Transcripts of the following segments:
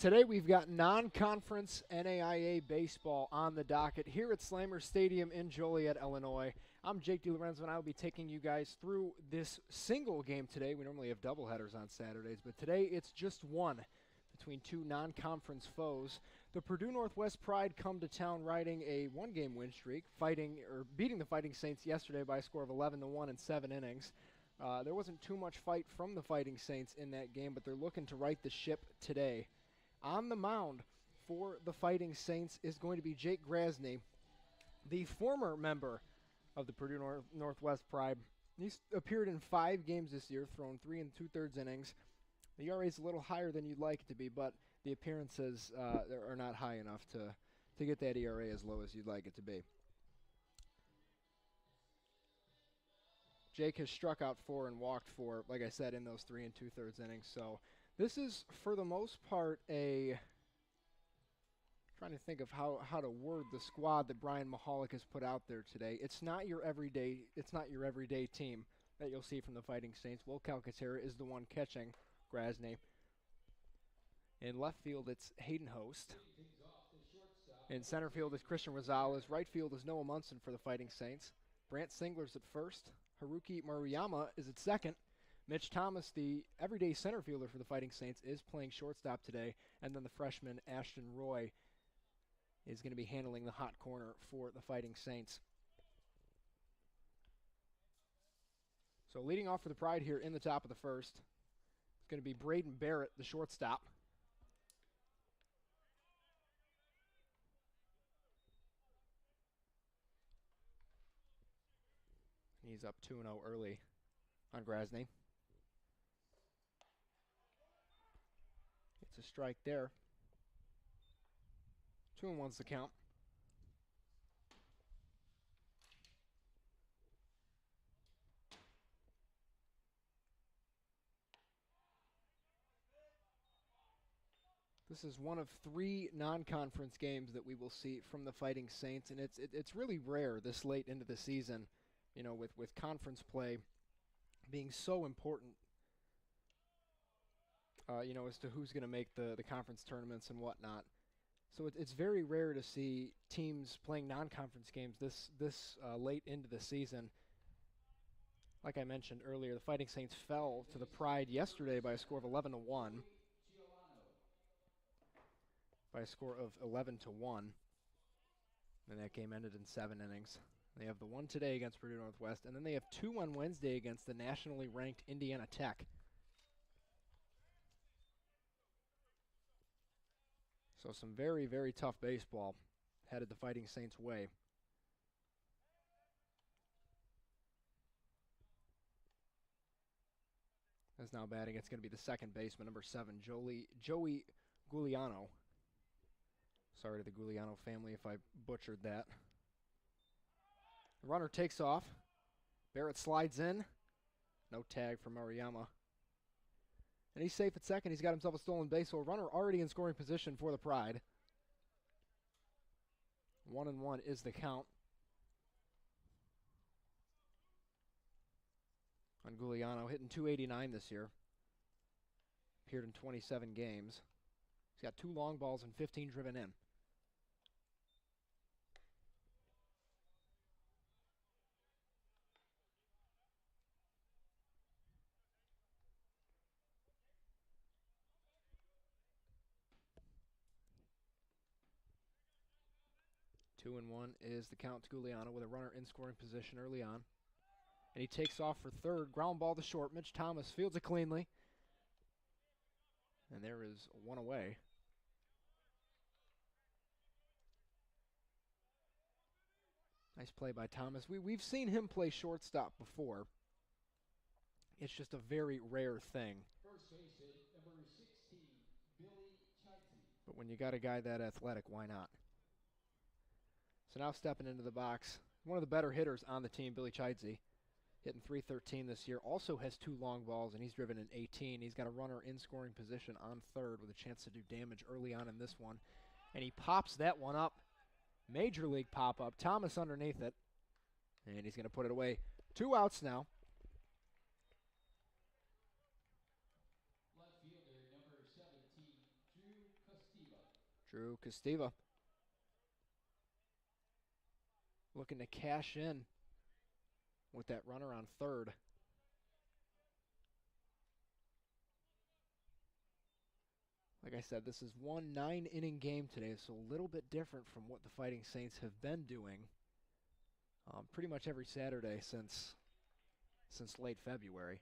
Today we've got non-conference NAIA baseball on the docket here at Slammer Stadium in Joliet, Illinois. I'm Jake DiLorenzo, and I will be taking you guys through this single game today. We normally have doubleheaders on Saturdays, but today it's just one between two non-conference foes. The Purdue Northwest Pride come to town riding a one-game win streak, beating the Fighting Saints yesterday by a score of 11-1 in 7 innings. There wasn't too much fight from the Fighting Saints in that game, but they're looking to right the ship today. On the mound for the Fighting Saints is going to be Jake Grasney, the former member of the Purdue Northwest Pride. He's appeared in 5 games this year, thrown 3 2/3 innings. The ERA is a little higher than you'd like it to be, but the appearances are not high enough to get that ERA as low as you'd like it to be. Jake has struck out 4 and walked 4, like I said, in those 3 2/3 innings. So this is, for the most part, trying to think of how to word the squad that Brian Mahalik has put out there today. It's not your everyday team that you'll see from the Fighting Saints. Will Calcaterra is the one catching Grasney. In left field, it's Hayden Host. In center field is Christian Rosales. Right field is Noah Munson for the Fighting Saints. Brant Singler's at first. Haruki Maruyama is at second. Mitch Thomas, the everyday center fielder for the Fighting Saints, is playing shortstop today. And then the freshman Ashton Roy is going to be handling the hot corner for the Fighting Saints. So leading off for the Pride here in the top of the first is going to be Braden Barrett, the shortstop. He's up 2-0 early on Grasney. It's a strike there. 2-1's the count. This is one of 3 non-conference games that we will see from the Fighting Saints, and it's really rare this late into the season, you know, with conference play being so important, you know, as to who's going to make the conference tournaments and whatnot. So it's very rare to see teams playing non-conference games this late into the season. Like I mentioned earlier, the Fighting Saints fell to the Pride yesterday by a score of 11-1. By a score of 11-1. And that game ended in 7 innings. They have the one today against Purdue Northwest, and then they have 2 on Wednesday against the nationally ranked Indiana Tech. So some very, very tough baseball headed the Fighting Saints' way. As now batting, it's going to be the second baseman, number 7, Joey Gugliano. Sorry to the Gugliano family if I butchered that. The runner takes off. Barrett slides in. No tag for Maruyama. And he's safe at second. He's got himself a stolen base, so a runner already in scoring position for the Pride. 1-1 is the count on Gugliano, hitting .289 this year. Appeared in 27 games. He's got 2 long balls and 15 driven in. Two and 1 is the count to Gugliano with a runner in scoring position early on. And he takes off for third. Ground ball to short. Mitch Thomas fields it cleanly. And there is one away. Nice play by Thomas. We've seen him play shortstop before. It's just a very rare thing. First baseman, number 16, Billy Chidesy. But when you got a guy that athletic, why not? So now stepping into the box, one of the better hitters on the team, Billy Chidesy, hitting .313 this year. Also has 2 long balls, and he's driven in 18. He's got a runner in scoring position on third with a chance to do damage early on in this one. And he pops that one up. Major league pop-up. Thomas underneath it. And he's going to put it away. 2 outs now. Left fielder, number 17, Drew Drew Castiva looking to cash in with that runner on third. Like I said, this is one 9-inning game today, so a little bit different from what the Fighting Saints have been doing pretty much every Saturday since late February.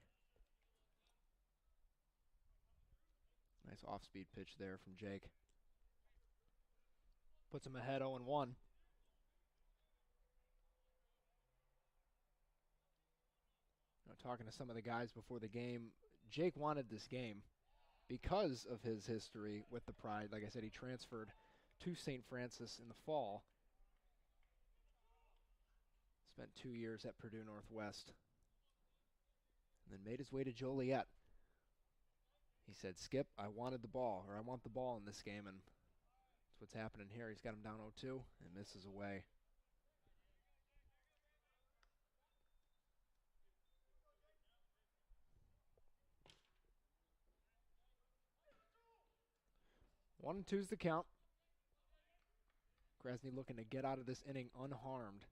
Nice off-speed pitch there from Jake. Puts him ahead 0-1. Talking to some of the guys before the game, Jake wanted this game because of his history with the Pride. Like I said, he transferred to St. Francis in the fall. Spent 2 years at Purdue Northwest. And then made his way to Joliet. He said, Skip, I wanted the ball, or I want the ball in this game, and that's what's happening here. He's got him down 0-2 and misses away. One and two's the count. Krasny looking to get out of this inning unharmed.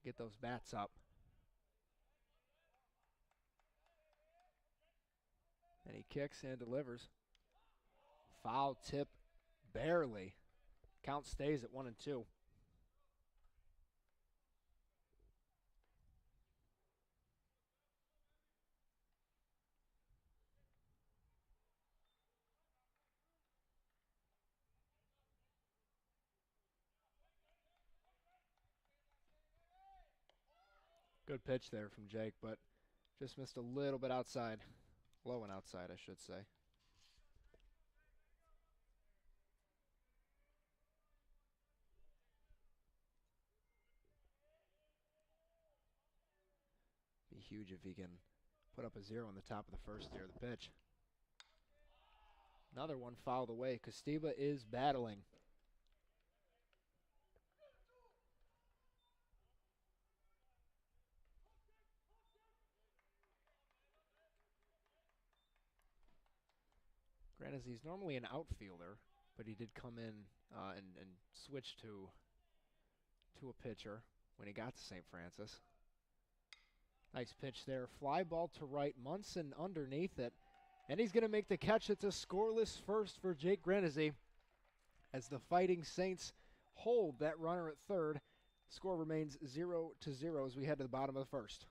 Get those bats up. And he kicks and delivers. Foul tip, barely. Count stays at 1-2. Good pitch there from Jake, but just missed a little bit outside. Low and outside, I should say. Be huge if he can put up a 0 in the top of the first here. The pitch. Another one fouled away. Castiva is battling. Granted, he's normally an outfielder, but he did come in and switch to a pitcher when he got to St. Francis. Nice pitch there. Fly ball to right. Munson underneath it. And he's going to make the catch. It's a scoreless first for Jake Granese as the Fighting Saints hold that runner at third. Score remains 0-0 as we head to the bottom of the first.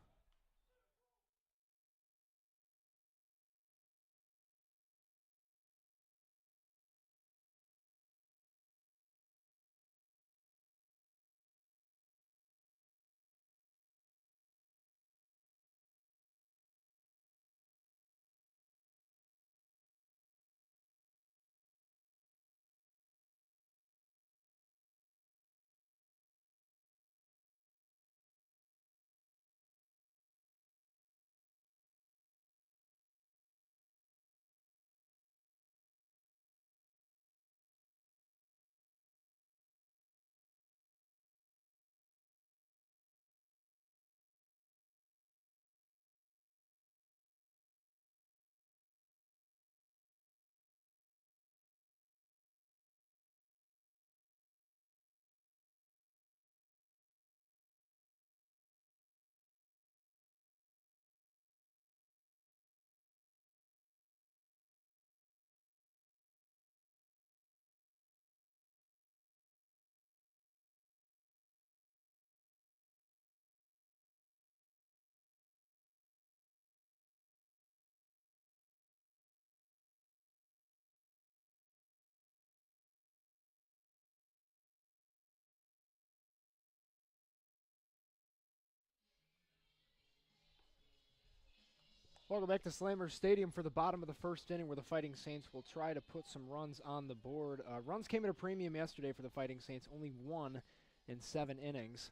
Welcome back to Slammer Stadium for the bottom of the first inning where the Fighting Saints will try to put some runs on the board. Runs came at a premium yesterday for the Fighting Saints, only 1 in 7 innings.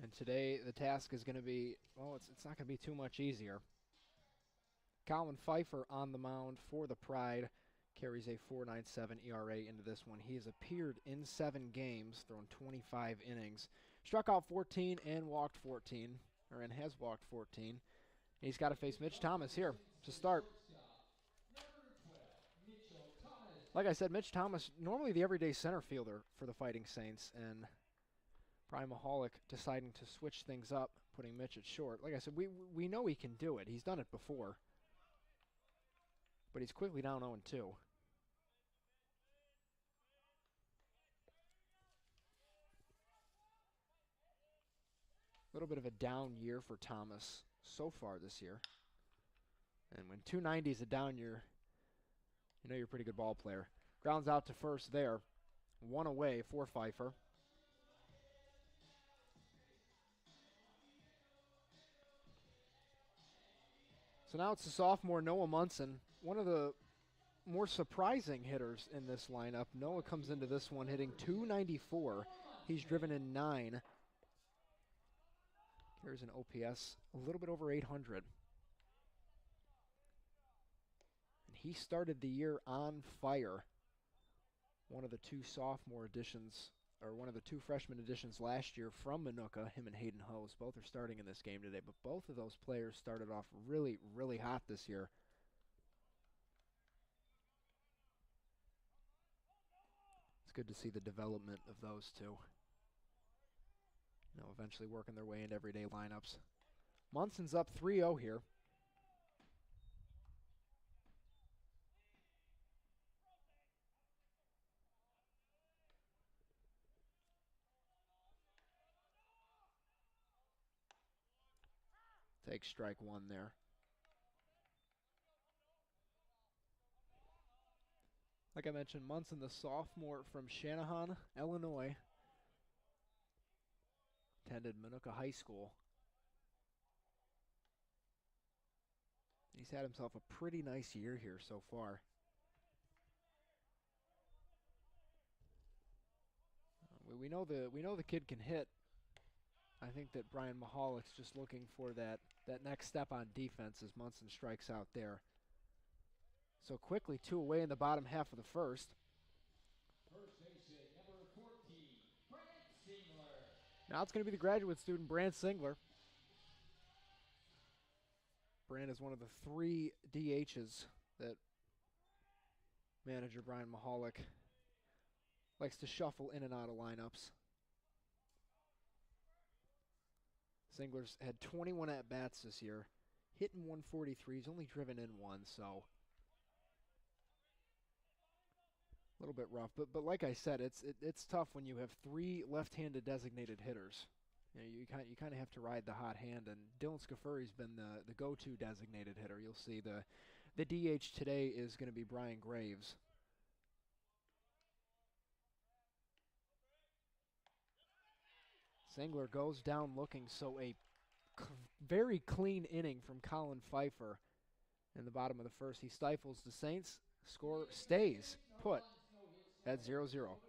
And today the task is going to be, well, it's not going to be too much easier. Colin Pfeiffer on the mound for the Pride carries a 4.97 ERA into this one. He has appeared in 7 games, thrown 25 innings, struck out 14 and walked 14. And has walked 14. He's got to face Mitch Thomas here to start. Like I said, Mitch Thomas, normally the everyday center fielder for the Fighting Saints, and Brian Mahalik deciding to switch things up, putting Mitch at short. Like I said, we know he can do it. He's done it before. But he's quickly down 0-2. A little bit of a down year for Thomas so far this year. And when 290 is a down year, you know you're a pretty good ball player. Grounds out to first there. One away for Pfeiffer. So now it's the sophomore Noah Munson, one of the more surprising hitters in this lineup. Noah comes into this one hitting 294. He's driven in 9. Here's an OPS a little bit over 800. And he started the year on fire. One of the two sophomore additions, or one of the two freshman additions last year from Minooka, him and Hayden Hose. Both are starting in this game today, but both of those players started off really, really hot this year. It's good to see the development of those two. You know, eventually working their way into everyday lineups. Munson's up 3-0 here. Take strike one there. Like I mentioned, Munson, the sophomore from Shanahan, Illinois. Attended Minooka High School. He's had himself a pretty nice year here so far. We know the kid can hit. I think that Brian Mahalik's just looking for that next step on defense as Munson strikes out there. So quickly, 2 away in the bottom half of the first. First base hit, number 14, Brant Singler. Now it's going to be the graduate student, Brant Singler. Brant is one of the 3 DHs that manager Brian Mahalik likes to shuffle in and out of lineups. Singler's had 21 at-bats this year, hitting 143. He's only driven in 1, so a little bit rough. But like I said, it's tough when you have 3 left-handed designated hitters. You know, you kind of have to ride the hot hand, and Dylan Scafuri's been the go-to designated hitter. You'll see the DH today is going to be Brian Graves. Singler goes down looking, so a very clean inning from Colin Pfeiffer in the bottom of the first. He stifles the Saints. Score stays put at 0-0.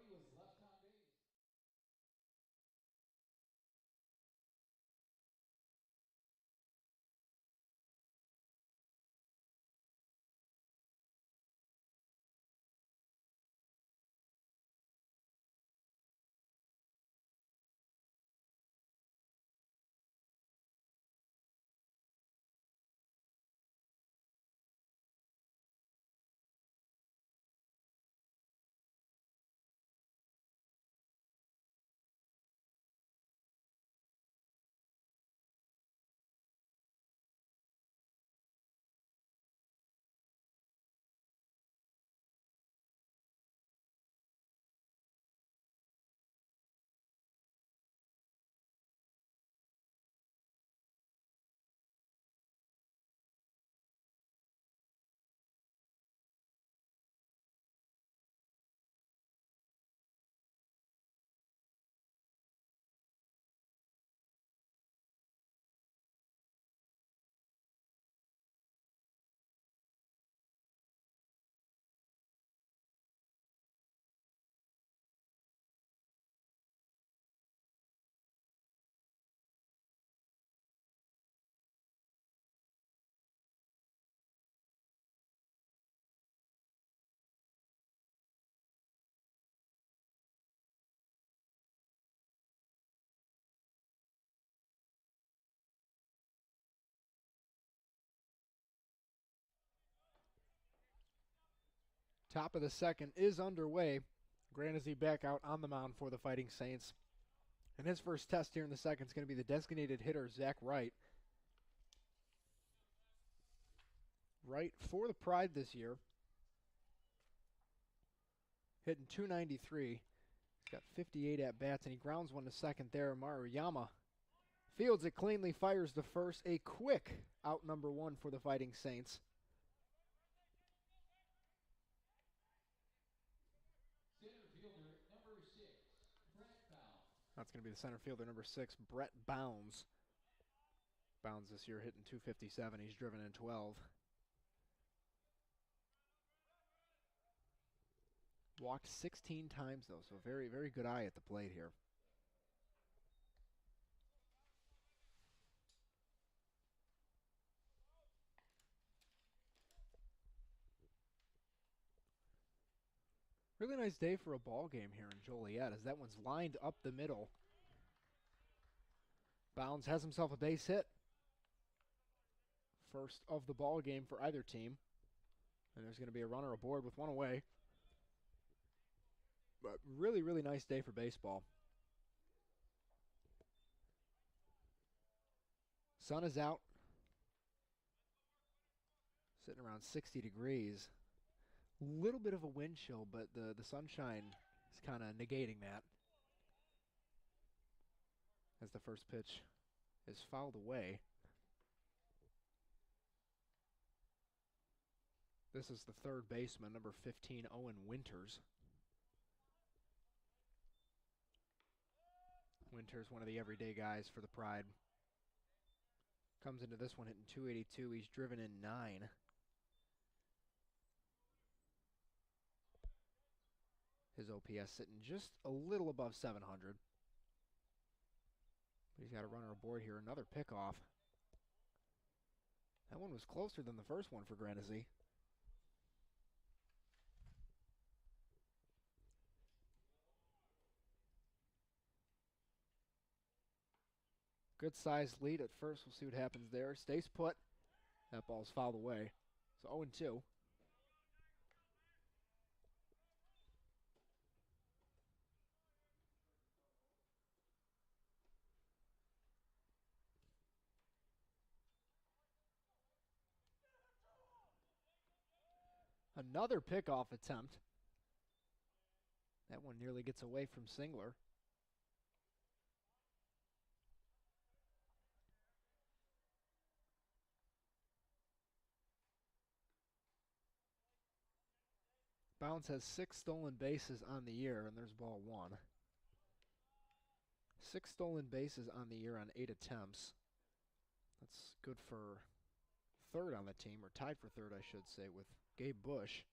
Top of the second is underway. Granisy back out on the mound for the Fighting Saints. And his first test here in the second is going to be the designated hitter, Zach Wright. Wright for the Pride this year. Hitting .293. He's got 58 at-bats, and he grounds one to second there. Maruyama fields it cleanly, fires the first. A quick out number one for the Fighting Saints. Center fielder number 6, Brett Bounds. That's going to be the center fielder, number 6, Brett Bounds. Bounds this year hitting .257. He's driven in 12. Walked 16 times, though, so very, very good eye at the plate here. Really nice day for a ball game here in Joliet, as that one's lined up the middle. Bounds has himself a base hit. First of the ball game for either team. And there's going to be a runner aboard with one away. But really, really nice day for baseball. Sun is out. Sitting around 60 degrees. Little bit of a wind chill, but the sunshine is kind of negating that. As the first pitch is fouled away. This is the third baseman, number 15, Owen Winters. Winters, one of the everyday guys for the Pride. Comes into this one hitting .282. He's driven in 9. His OPS sitting just a little above 700. But he's got a runner aboard here. Another pickoff. That one was closer than the first one for Granisy. Good sized lead at first. We'll see what happens there. Stays put. That ball's fouled away. So 0-2. Another pickoff attempt. That one nearly gets away from Singler. Bounds has 6 stolen bases on the year, and there's ball 1. 6 stolen bases on the year on 8 attempts. That's good for third on the team, or tied for third, I should say, with Gabe Bush.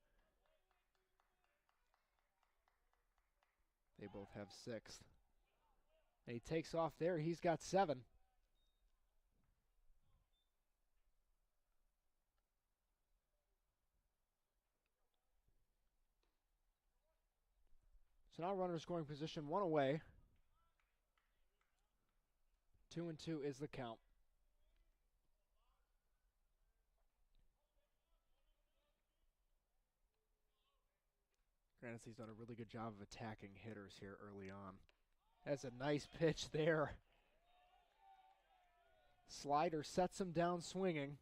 They both have 6th. And he takes off there. He's got 7. So now runner scoring position, 1 away. 2-2 is the count. Granicy's done a really good job of attacking hitters here early on. That's a nice pitch there. Slider sets him down swinging.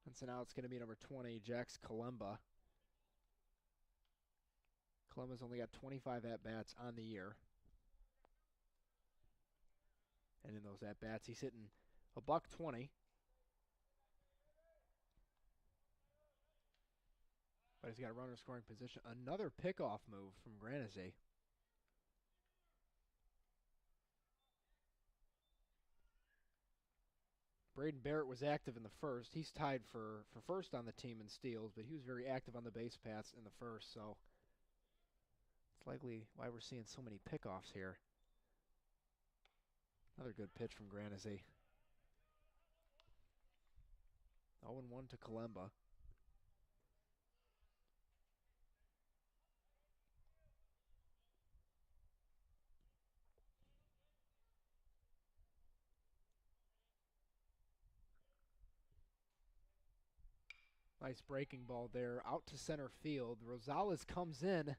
And so now it's going to be number 20, Jax Kalemba. Kalemba's only got 25 at-bats on the year. And in those at-bats, he's hitting $120. But he's got a runner scoring position. Another pickoff move from Granisy. Braden Barrett was active in the first. He's tied for first on the team in steals, but he was very active on the base paths in the first, so it's likely why we're seeing so many pickoffs here. Another good pitch from Granisy. 0-1 to Kalemba. Nice breaking ball there out to center field. Rosales comes in,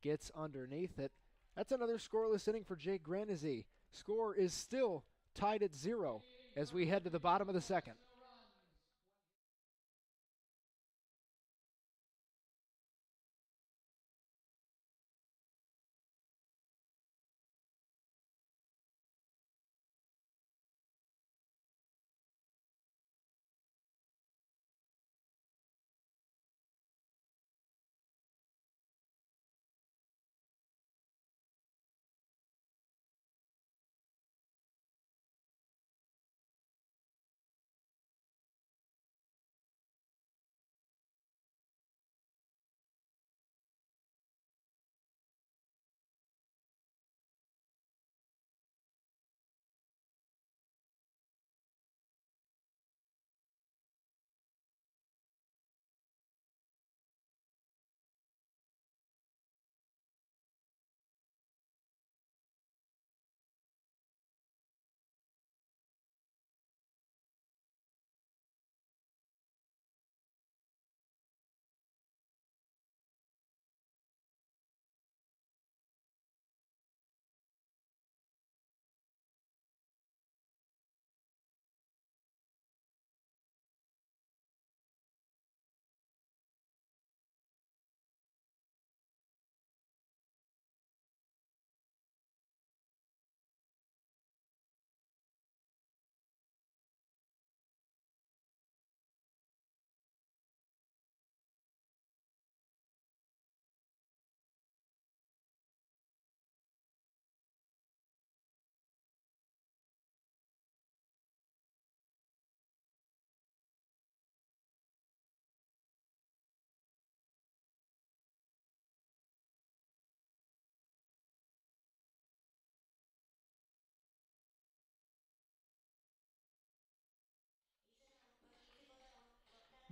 gets underneath it. That's another scoreless inning for Jake Granizzi. Score is still tied at 0 as we head to the bottom of the second.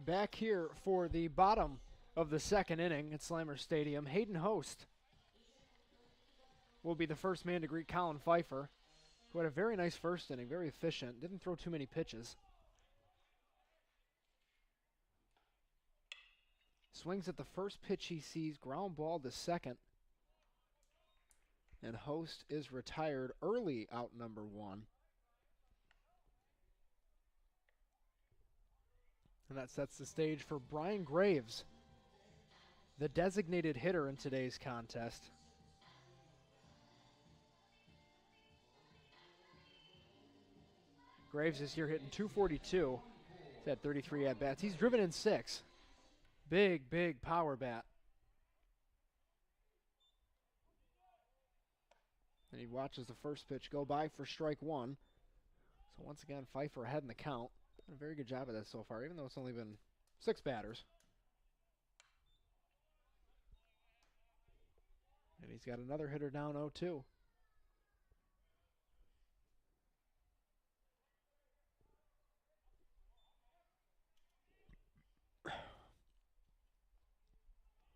Back here for the bottom of the second inning at Slammer Stadium, Hayden Host will be the first man to greet Colin Pfeiffer, who had a very nice first inning, very efficient, didn't throw too many pitches. Swings at the first pitch he sees, ground ball to second. And Host is retired early, out number 1. And that sets the stage for Brian Graves, the designated hitter in today's contest. Graves is here hitting .242. He's had 33 at-bats. He's driven in 6. Big, big power bat. And he watches the first pitch go by for strike 1. So once again, Pfeiffer ahead in the count. Done a very good job of that so far, even though it's only been 6 batters. And he's got another hitter down 0-2.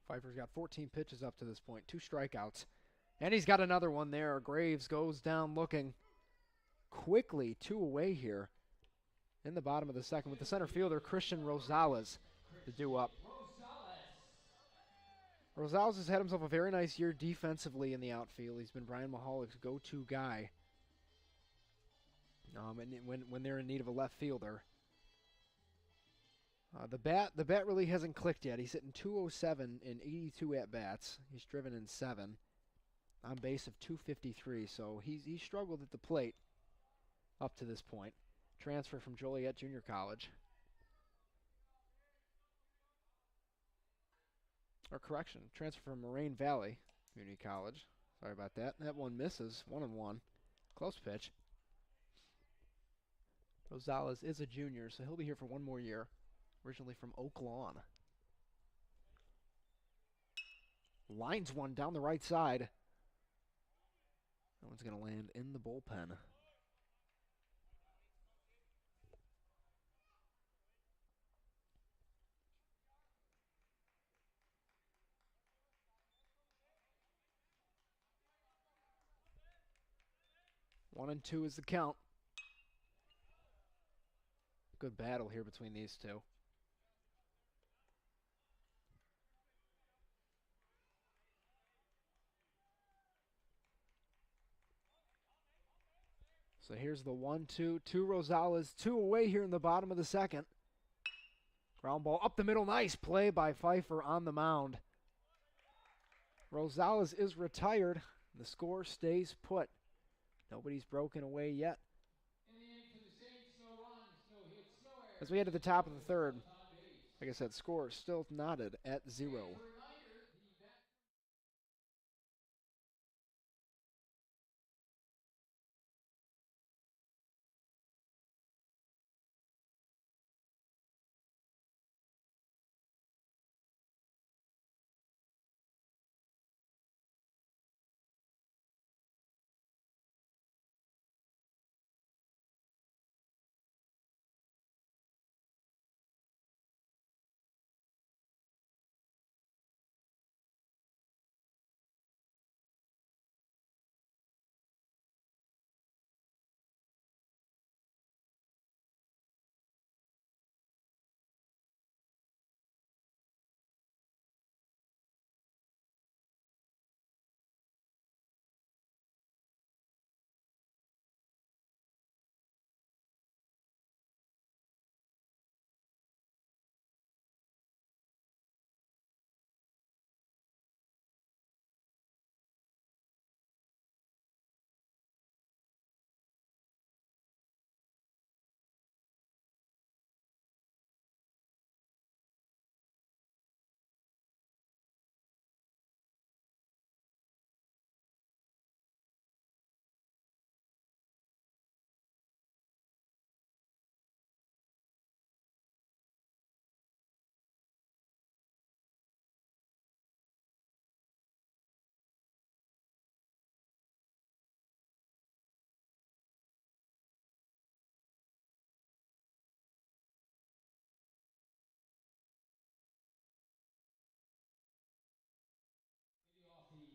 Pfeiffer's got 14 pitches up to this point, 2 strikeouts. And he's got another one there. Graves goes down looking quickly, 2 away here in the bottom of the second with the center fielder, Christian Rosales, to do up. Rosales has had himself a very nice year defensively in the outfield. He's been Brian Mahalick's go-to guy and when they're in need of a left fielder. The bat really hasn't clicked yet. He's hitting .207 in 82 at-bats. He's driven in 7. On base of .253, so he's struggled at the plate up to this point. Transfer from Joliet Junior College. Or correction, transfer from Moraine Valley Community College. Sorry about that. That one misses, 1-1. Close pitch. Rosales is a junior, so he'll be here for 1 more year. Originally from Oak Lawn. Lines one down the right side. That one's going to land in the bullpen. One and two is the count. Good battle here between these two. So here's the 1-2. Two Rosales, two away here in the bottom of the second. Ground ball up the middle. Nice play by Pfeiffer on the mound. Rosales is retired. The score stays put. Nobody's broken away yet. In the inning to the Saints, no runs, no hits, no errors. As we head to the top of the third, On base. like I said, score still knotted at 0. As a reminder, the back off the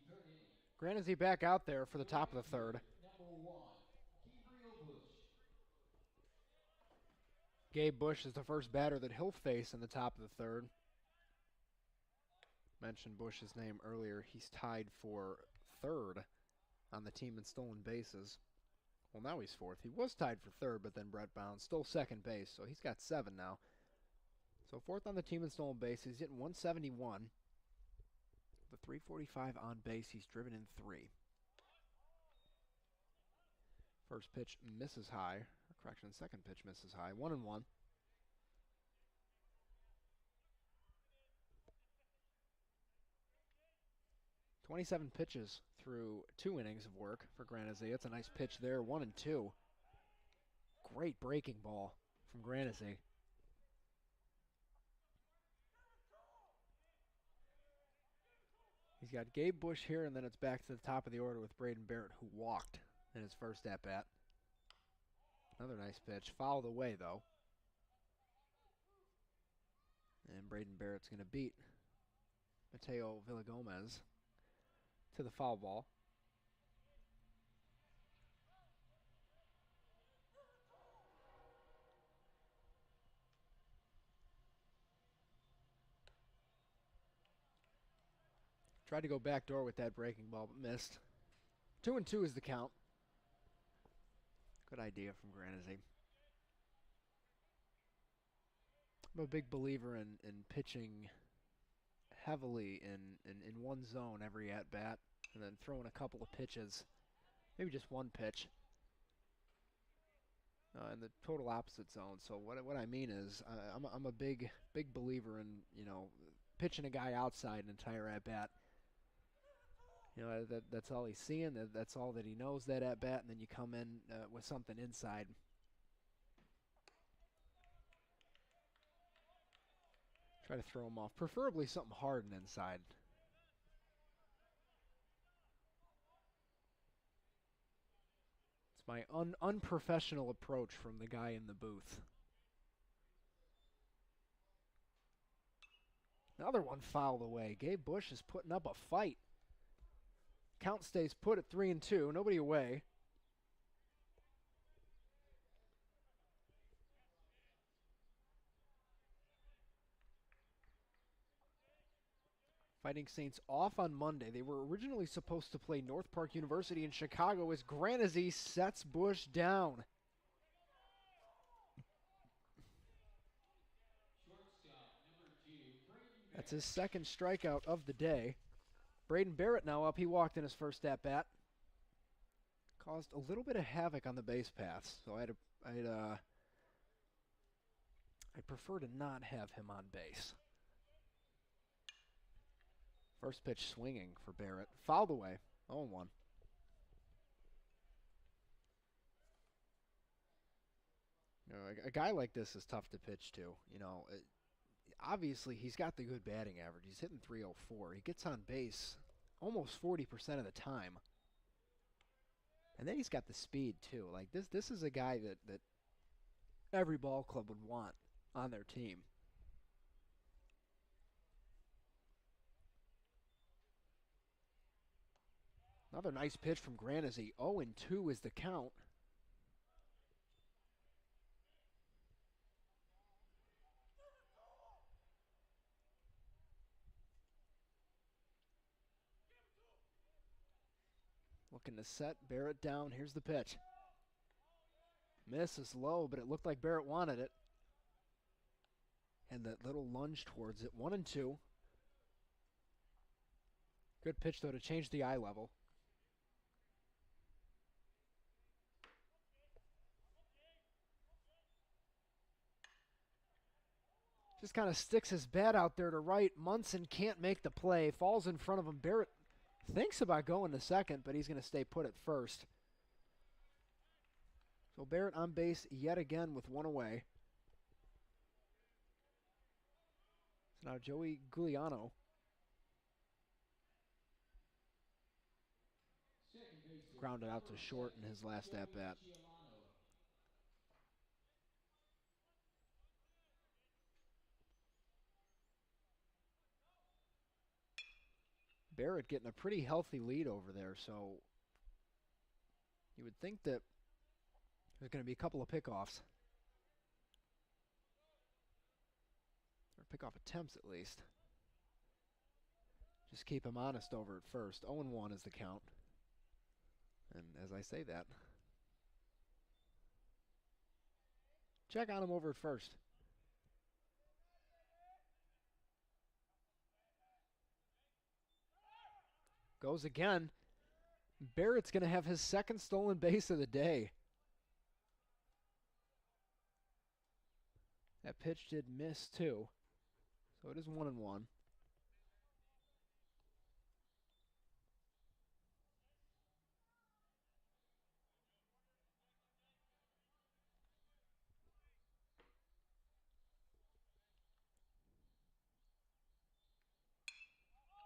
third inning. Granizzi back out there for the top of the third. Number 1, Gabriel Bush. Gabe Bush is the first batter that he'll face in the top of the third. Mentioned Bush's name earlier. He's tied for third on the team in stolen bases. Well, now he's fourth. He was tied for third, but then Brett Bounds stole second base, so he's got 7 now. So fourth on the team in stolen bases. He's hitting 171. The 345 on base. He's driven in 3. First pitch misses high. Correction, second pitch misses high. 1-1. "27 pitches through 2 innings of work for Granizzi. It's a nice pitch there, 1-2. Great breaking ball from Granizzi. He's got Gabe Bush here, and then it's back to the top of the order with Braden Barrett, who walked in his first at-bat. Another nice pitch. Fouled away, though. And Braden Barrett's going to beat Mateo Villagomez to the foul ball. Tried to go backdoor with that breaking ball, but missed. 2-2 is the count. Good idea from Granizzi. I'm a big believer in pitching heavily in one zone every at-bat, and then throwing a couple of pitches, maybe just one pitch, in the total opposite zone. So what I mean is, I'm a big believer in, pitching a guy outside an entire at-bat. That's all he's seeing. That's all that he knows, that at-bat, and then you come in with something inside. Try to throw him off, preferably something hard and inside. It's my unprofessional approach from the guy in the booth. Another one fouled away. Gabe Bush is putting up a fight. Count stays put at 3-2. Nobody away. Fighting Saints off on Monday. They were originally supposed to play North Park University in Chicago as Granazzi sets Bush down. That's his second strikeout of the day. Braden Barrett now up. He walked in his first at-bat. Caused a little bit of havoc on the base paths, so I'd prefer to not have him on base. First pitch swinging for Barrett. Fouled away. 0-1. You know, a guy like this is tough to pitch to. You know, obviously he's got the good batting average. He's hitting .304. He gets on base almost 40% of the time. And then he's got the speed too. Like this is a guy that every ball club would want on their team. Another nice pitch from Granazzi. 0-2 is the count. Looking to set Barrett down. Here's the pitch. Miss is low, but it looked like Barrett wanted it. And that little lunge towards it. 1-2. Good pitch, though, to change the eye level. Just kind of sticks his bat out there to right. Munson can't make the play. Falls in front of him. Barrett thinks about going to second, but he's going to stay put at first. So Barrett on base yet again with one away. So now Joey Giuliano. Grounded out to short in his last at-bat. Barrett getting a pretty healthy lead over there, so you would think that there's going to be a couple of pickoffs. Or pickoff attempts, at least. Just keep him honest over at first. 0-1 is the count. And as I say that, check on him over at first. Goes again. Barrett's going to have his second stolen base of the day. That pitch did miss, too. So it is 1-1.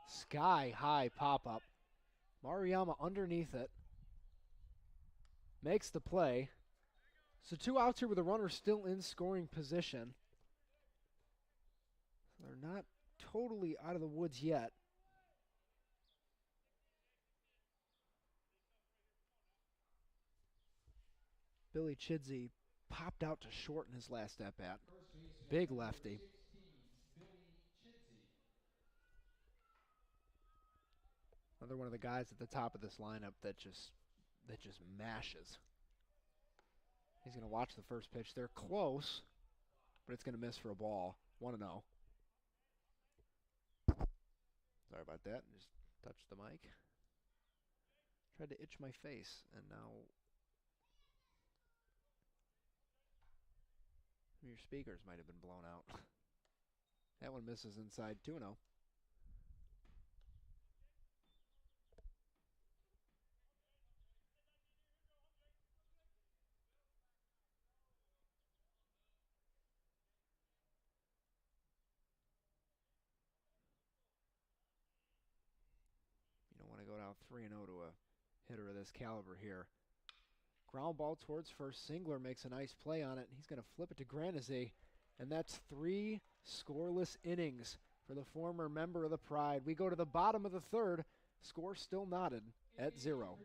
Sky high pop-up. Maruyama underneath it. Makes the play. So 2 outs here with a runner still in scoring position. They're not totally out of the woods yet. Billy Chidsey popped out to short in his last at-bat. Big lefty. Another one of the guys at the top of this lineup that just mashes. He's going to watch the first pitch. They're close, but it's going to miss for a ball. 1-0. Sorry about that. Just touched the mic. Tried to itch my face, and now your speakers might have been blown out. That one misses inside. 2-0. You don't want to go down 3-0 to a hitter of this caliber here. Ground ball towards first. Singler makes a nice play on it. He's going to flip it to Granazzi. And that's 3 scoreless innings for the former member of the Pride. We go to the bottom of the third. Score still knotted at 0.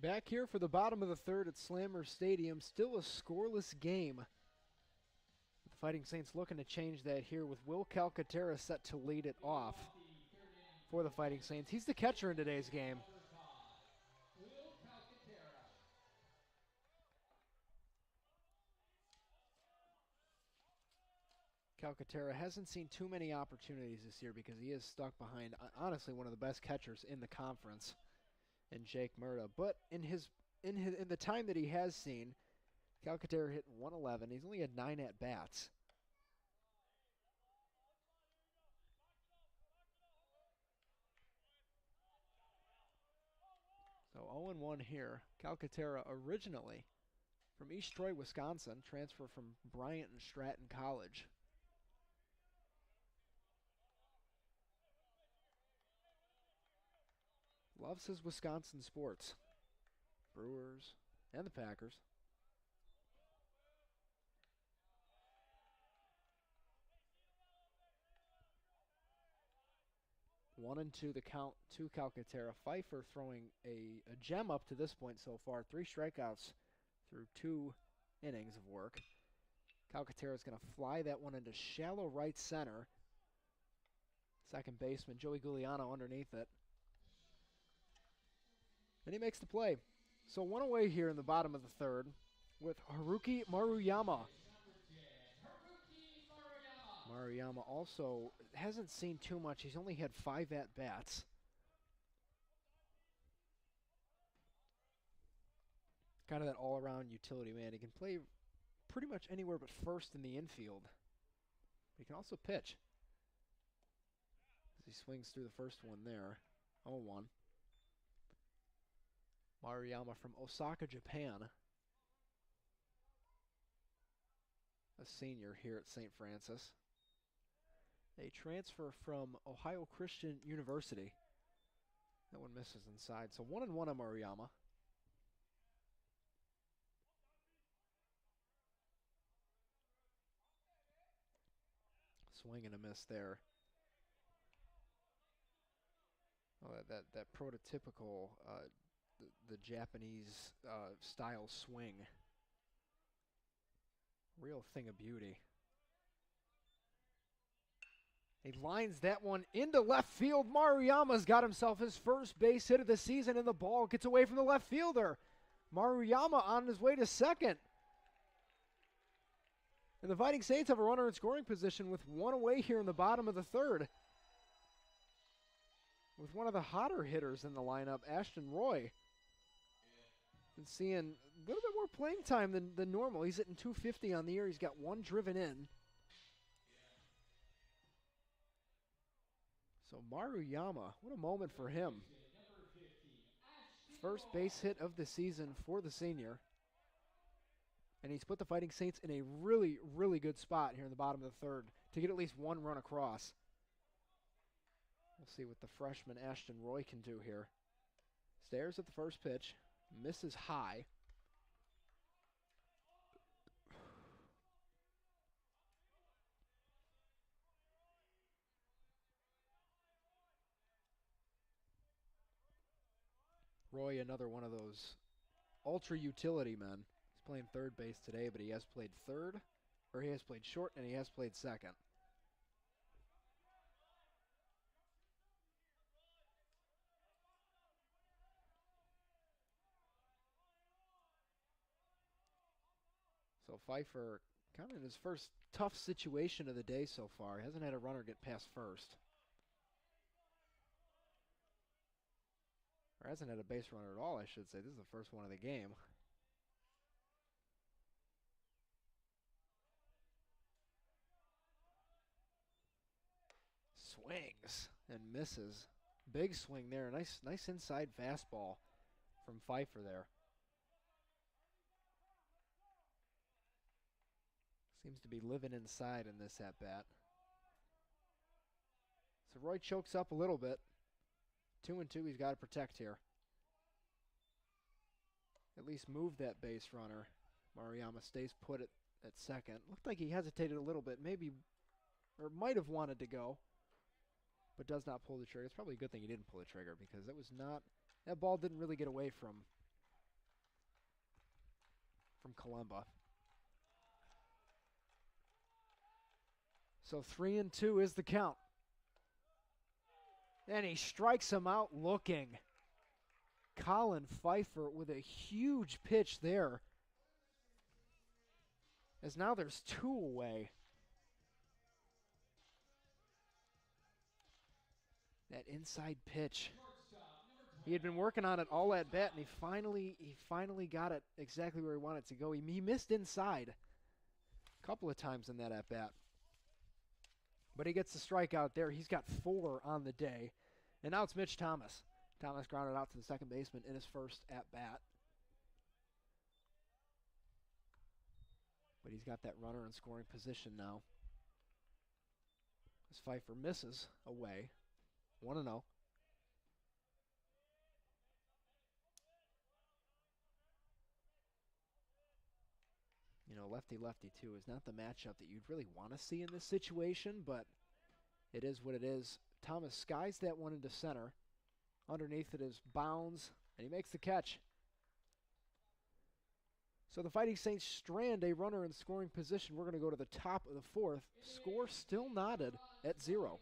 Back here for the bottom of the third at Slammer Stadium, still a scoreless game. The Fighting Saints looking to change that here with Will Calcaterra set to lead it off for the Fighting Saints. He's the catcher in today's game. Will Calcaterra. Calcaterra hasn't seen too many opportunities this year because he is stuck behind, honestly, one of the best catchers in the conference in Jake Murda. But in the time that he has seen, Calcaterra hit 111. He's only had 9 at-bats. So 0-1 here. Calcaterra originally from East Troy, Wisconsin, transfer from Bryant and Stratton College. Loves his Wisconsin sports. Brewers and the Packers. 1-2 the count to Calcaterra. Pfeiffer throwing a gem up to this point so far. 3 strikeouts through 2 innings of work. Calcaterra is going to fly that one into shallow right center. Second baseman Joey Giuliano underneath it. And he makes the play. So 1 away here in the bottom of the third with Haruki Maruyama. Maruyama also hasn't seen too much. He's only had 5 at-bats. Kind of that all-around utility man. He can play pretty much anywhere but first in the infield. He can also pitch. As he swings through the first one there. 0-1. Maruyama from Osaka, Japan. A senior here at St. Francis. A transfer from Ohio Christian University. That one misses inside. So 1-1 on Maruyama. Swing and a miss there. Oh, that prototypical the Japanese style swing. Real thing of beauty. He lines that one into left field. Maruyama's got himself his first base hit of the season, and the ball gets away from the left fielder. Maruyama on his way to second. And the Fighting Saints have a runner in scoring position with 1 away here in the bottom of the third. With one of the hotter hitters in the lineup, Ashton Roy. Been seeing a little bit more playing time than normal. He's hitting 250 on the year. He's got 1 driven in. So Maruyama, what a moment for him. First base hit of the season for the senior. And he's put the Fighting Saints in a really, really good spot here in the bottom of the third to get at least 1 run across. We'll see what the freshman Ashton Roy can do here. Stares at the first pitch. Misses high. Roy, another one of those ultra utility men. He's playing third base today, but he has played third, or he has played short, and he has played second. So Pfeiffer kind of in his first tough situation of the day so far. He hasn't had a runner get past first. Or hasn't had a base runner at all, I should say. This is the first one of the game. Swings and misses. Big swing there. Nice inside fastball from Pfeiffer there. Seems to be living inside in this at-bat. So Roy chokes up a little bit. 2-2, he's got to protect here. At least move that base runner. Maruyama stays put at second. Looked like he hesitated a little bit, maybe, or might have wanted to go, but does not pull the trigger. It's probably a good thing he didn't pull the trigger because that ball didn't really get away from from Kalemba. So 3-2 is the count. And he strikes him out looking. Colin Pfeiffer with a huge pitch there. As now there's 2 away. That inside pitch. He had been working on it all at bat, and he finally got it exactly where he wanted it to go. He missed inside a couple of times in that at bat. But he gets the strikeout there. He's got 4 on the day. And now it's Mitch Thomas. Thomas grounded out to the second baseman in his first at bat. But he's got that runner in scoring position now. As Pfeiffer misses away. 1-0. You know, lefty-lefty too is not the matchup that you'd really want to see in this situation, but it is what it is. Thomas skies that one into center. Underneath it is Bounds, and he makes the catch. So the Fighting Saints strand a runner in scoring position. We're going to go to the top of the 4th. Score still knotted at 0.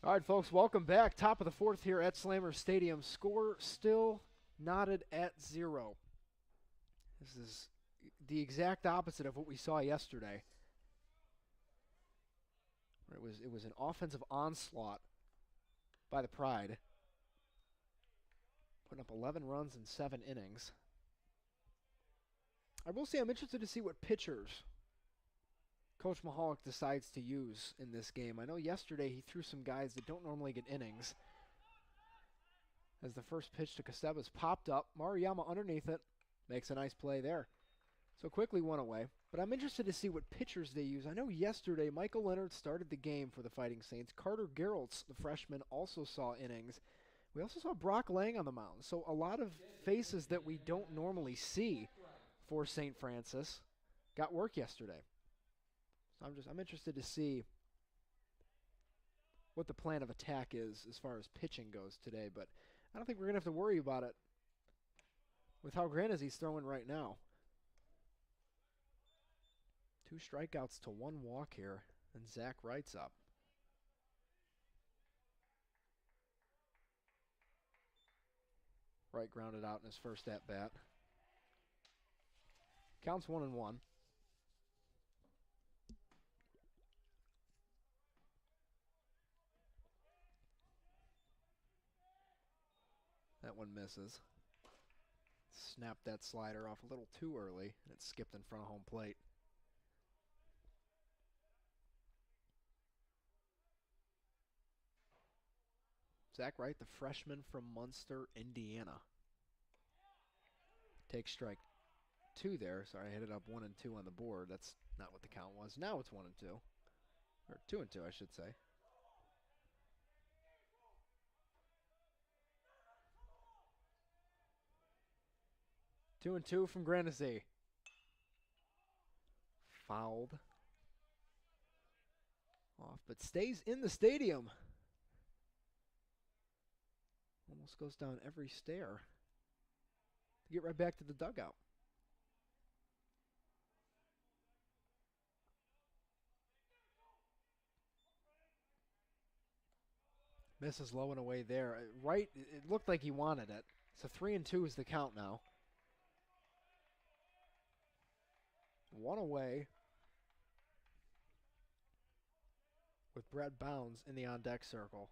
All right, folks, welcome back. Top of the 4th here at Slammer Stadium. Score still knotted at 0. This is the exact opposite of what we saw yesterday. It was an offensive onslaught by the Pride, putting up 11 runs in 7 innings. I will say I'm interested to see what pitchers Coach Mahalik decides to use in this game. I know yesterday he threw some guys that don't normally get innings. As the first pitch to Caceves popped up, Maruyama underneath it, makes a nice play there. So quickly 1 away. But I'm interested to see what pitchers they use. I know yesterday Michael Leonard started the game for the Fighting Saints. Carter Geraltz, the freshman, also saw innings. We also saw Brock Lang on the mound. So a lot of faces that we don't normally see for St. Francis got work yesterday. So I'm interested to see what the plan of attack is as far as pitching goes today. But I don't think we're going to have to worry about it with how Granizzi's throwing right now. 2 strikeouts to 1 walk here, and Zach Wright's up. Wright grounded out in his first at-bat. Counts 1-1. That one misses. Snapped that slider off a little too early, and it skipped in front of home plate. Zach Wright, the freshman from Munster, Indiana. Takes strike 2 there. Sorry, I hit it up 1 and 2 on the board. That's not what the count was. Now it's 1 and 2. Or 2 and 2, I should say. 2-2 from Granasy. Fouled. Off, but stays in the stadium. Almost goes down every stair to get right back to the dugout. Misses low and away there. Right, it looked like he wanted it. So 3-2 is the count now. One away with Brett Bounds in the on-deck circle.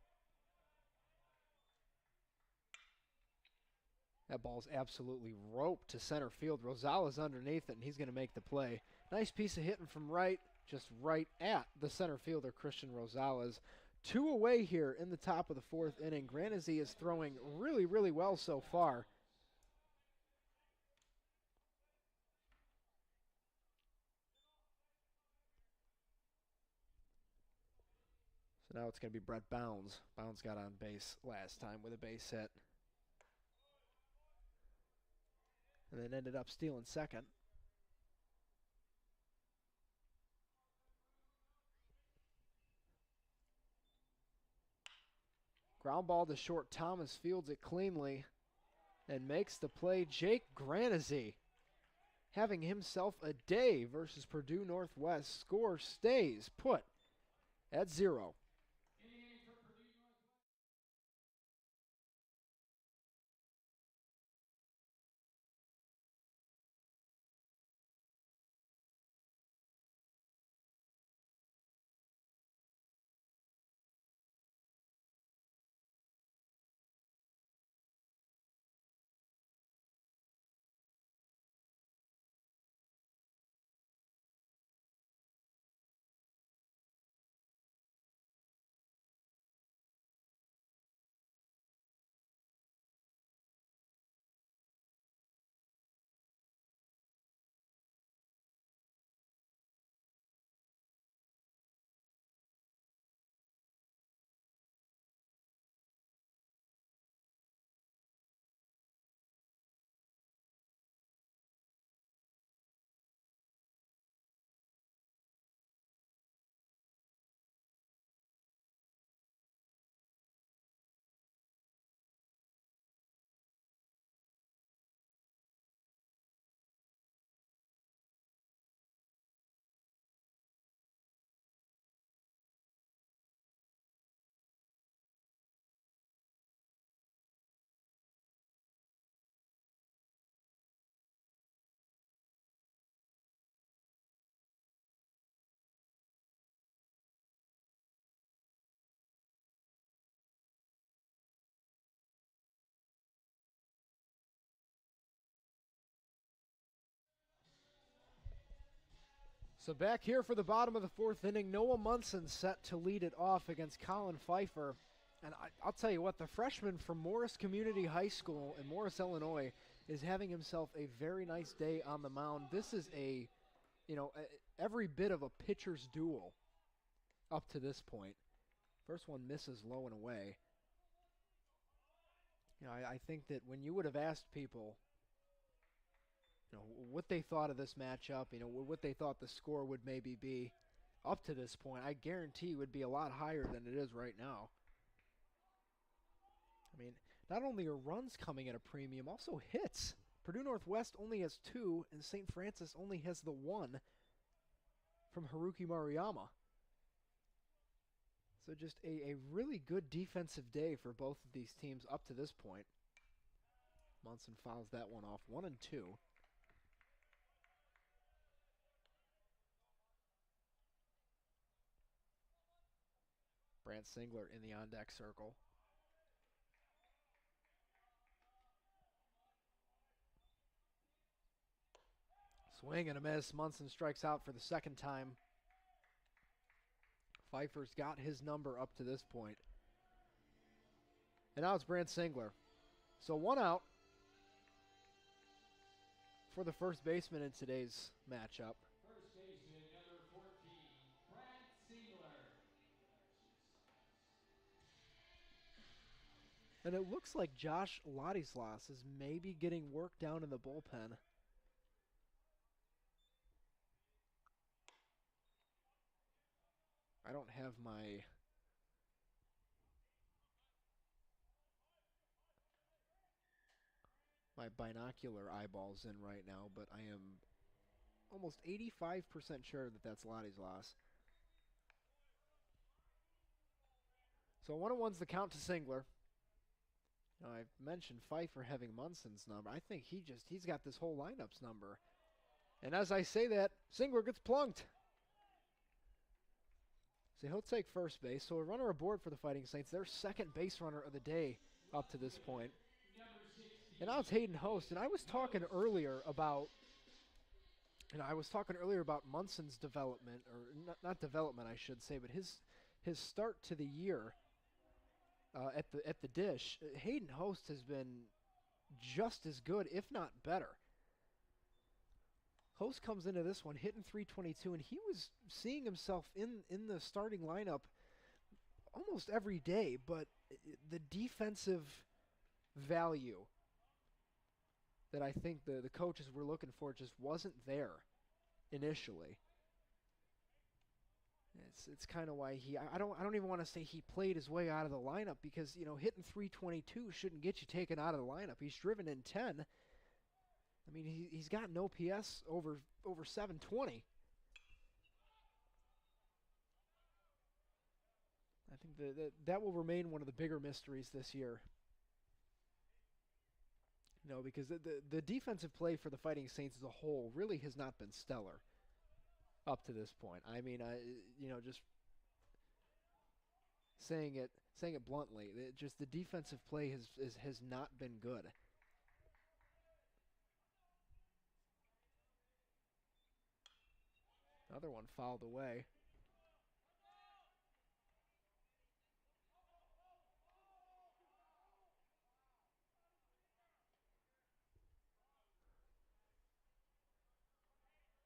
That ball's absolutely roped to center field. Rosales underneath it, and he's going to make the play. Nice piece of hitting from right, just right at the center fielder, Christian Rosales. 2 away here in the top of the 4th inning. Granasy is throwing really, really well so far. So now it's going to be Brett Bounds. Bounds got on base last time with a base hit. And then ended up stealing second. Ground ball to short. Thomas fields it cleanly and makes the play. Jake Granasy having himself a day versus Purdue Northwest. Score stays put at 0. So back here for the bottom of the 4th inning, Noah Munson set to lead it off against Colin Pfeiffer. And I'll tell you what, the freshman from Morris Community High School in Morris, Illinois, is having himself a very nice day on the mound. This is every bit of a pitcher's duel up to this point. First one misses low and away. I think that when you would have asked people, what they thought of this matchup, what they thought the score would maybe be up to this point, I guarantee would be a lot higher than it is right now. I mean, not only are runs coming at a premium, also hits. Purdue Northwest only has 2, and St. Francis only has the 1 from Haruki Maruyama. So just a really good defensive day for both of these teams up to this point. Munson fouls that one off, 1-2. Brant Singler in the on-deck circle. Swing and a miss. Munson strikes out for the second time. Pfeiffer's got his number up to this point. And now it's Brant Singler. So 1 out for the first baseman in today's matchup. First baseman, number 14, Brad Singler. And it looks like Josh Ladislas is maybe getting work down in the bullpen. I don't have my binocular eyeballs in right now, but I am almost 85% sure that that's Ladislas. So 1-1's the count to Singler. Now, I've mentioned Pfeiffer having Munson's number. I think he's got this whole lineup's number. And as I say that, Singler gets plunked. So he'll take first base. So a runner aboard for the Fighting Saints. Their second base runner of the day up to this point. And now it's Hayden Host. And I was talking earlier about Munson's development, or not development, I should say, but his start to the year at the dish. Hayden Host has been just as good, if not better. Host comes into this one hitting .322, and he was seeing himself in the starting lineup almost every day, but the defensive value that I think the coaches were looking for just wasn't there initially. It's kind of why I don't even want to say he played his way out of the lineup, because hitting .322 shouldn't get you taken out of the lineup. He's driven in 10. I mean, he's got an OPS over 720. I think that will remain one of the bigger mysteries this year. Because the defensive play for the Fighting Saints as a whole really has not been stellar up to this point. I mean, just saying it bluntly, just the defensive play has not been good. Another one fouled away.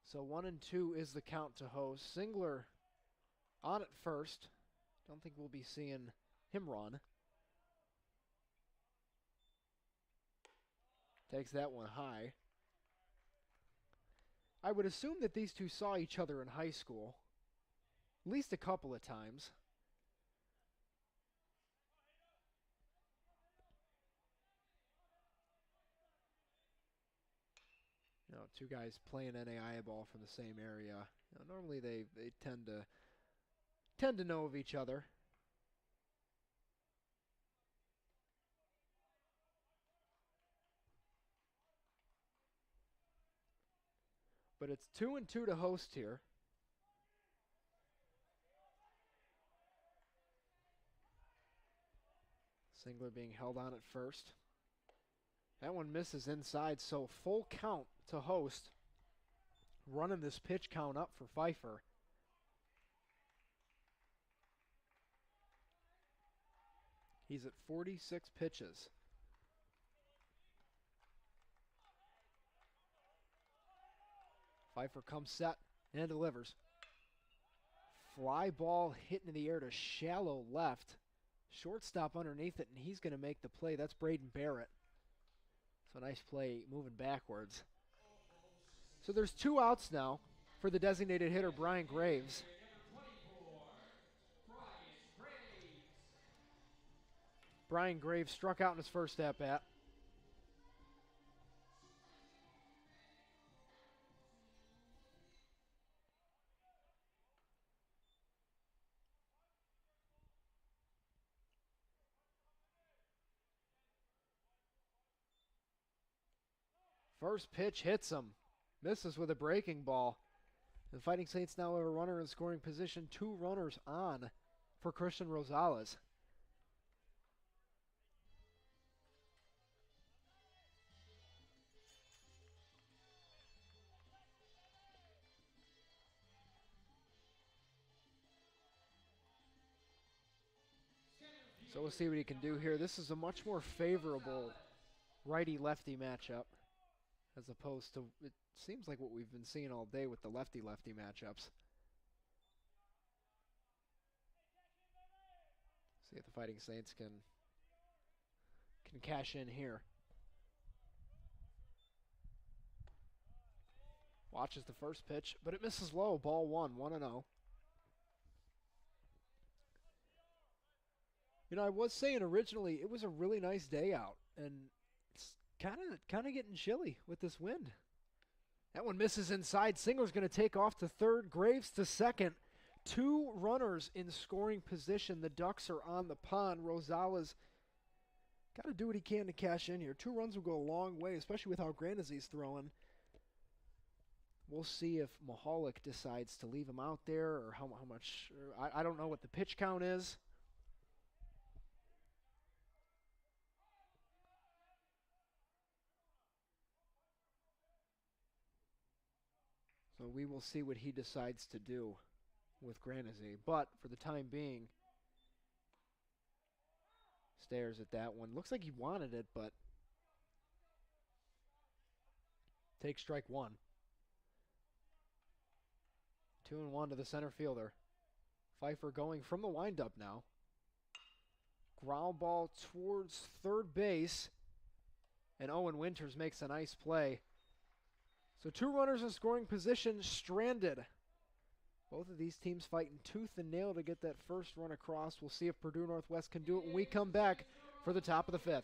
So 1-2 is the count to Host. Singler on at first. Don't think we'll be seeing him run. Takes that one high. I would assume that these two saw each other in high school at least a couple of times. Two guys playing NAIA ball from the same area. Normally they tend to know of each other. But it's 2-2 to Host here. Singler being held on at first. That one misses inside, so full count to Host. Running this pitch count up for Pfeiffer. He's at 46 pitches. Pfeiffer comes set and delivers. Fly ball hit into the air to shallow left. Shortstop underneath it, and he's going to make the play. That's Braden Barrett. So nice play moving backwards. So there's 2 outs now for the designated hitter, Brian Graves. Brian Graves struck out in his first at-bat. First pitch hits him. Misses with a breaking ball. The Fighting Saints now have a runner in scoring position. 2 runners on for Christian Rosales. So we'll see what he can do here. This is a much more favorable righty-lefty matchup, as opposed to, it seems like what we've been seeing all day with the lefty-lefty matchups. See if the Fighting Saints can can cash in here. Watches the first pitch, but it misses low. Ball 1-0. You know, I was saying originally it was a really nice day out, and it's kind of getting chilly with this wind. That one misses inside. Singler's going to take off to third. Graves to second. 2 runners in scoring position. The Ducks are on the pond. Rosales got to do what he can to cash in here. 2 runs will go a long way, especially with how Grandezy's throwing. We'll see if Mahalik decides to leave him out there or how much. I don't know what the pitch count is. So we will see what he decides to do with Grandezy. But for the time being, stares at that one. Looks like he wanted it, but take strike 1. 2-1 to the center fielder. Pfeiffer going from the windup now. Ground ball towards third base. And Owen Winters makes a nice play. So 2 runners in scoring position stranded. Both of these teams fighting tooth and nail to get that first run across. We'll see if Purdue Northwest can do it when we come back for the top of the 5th.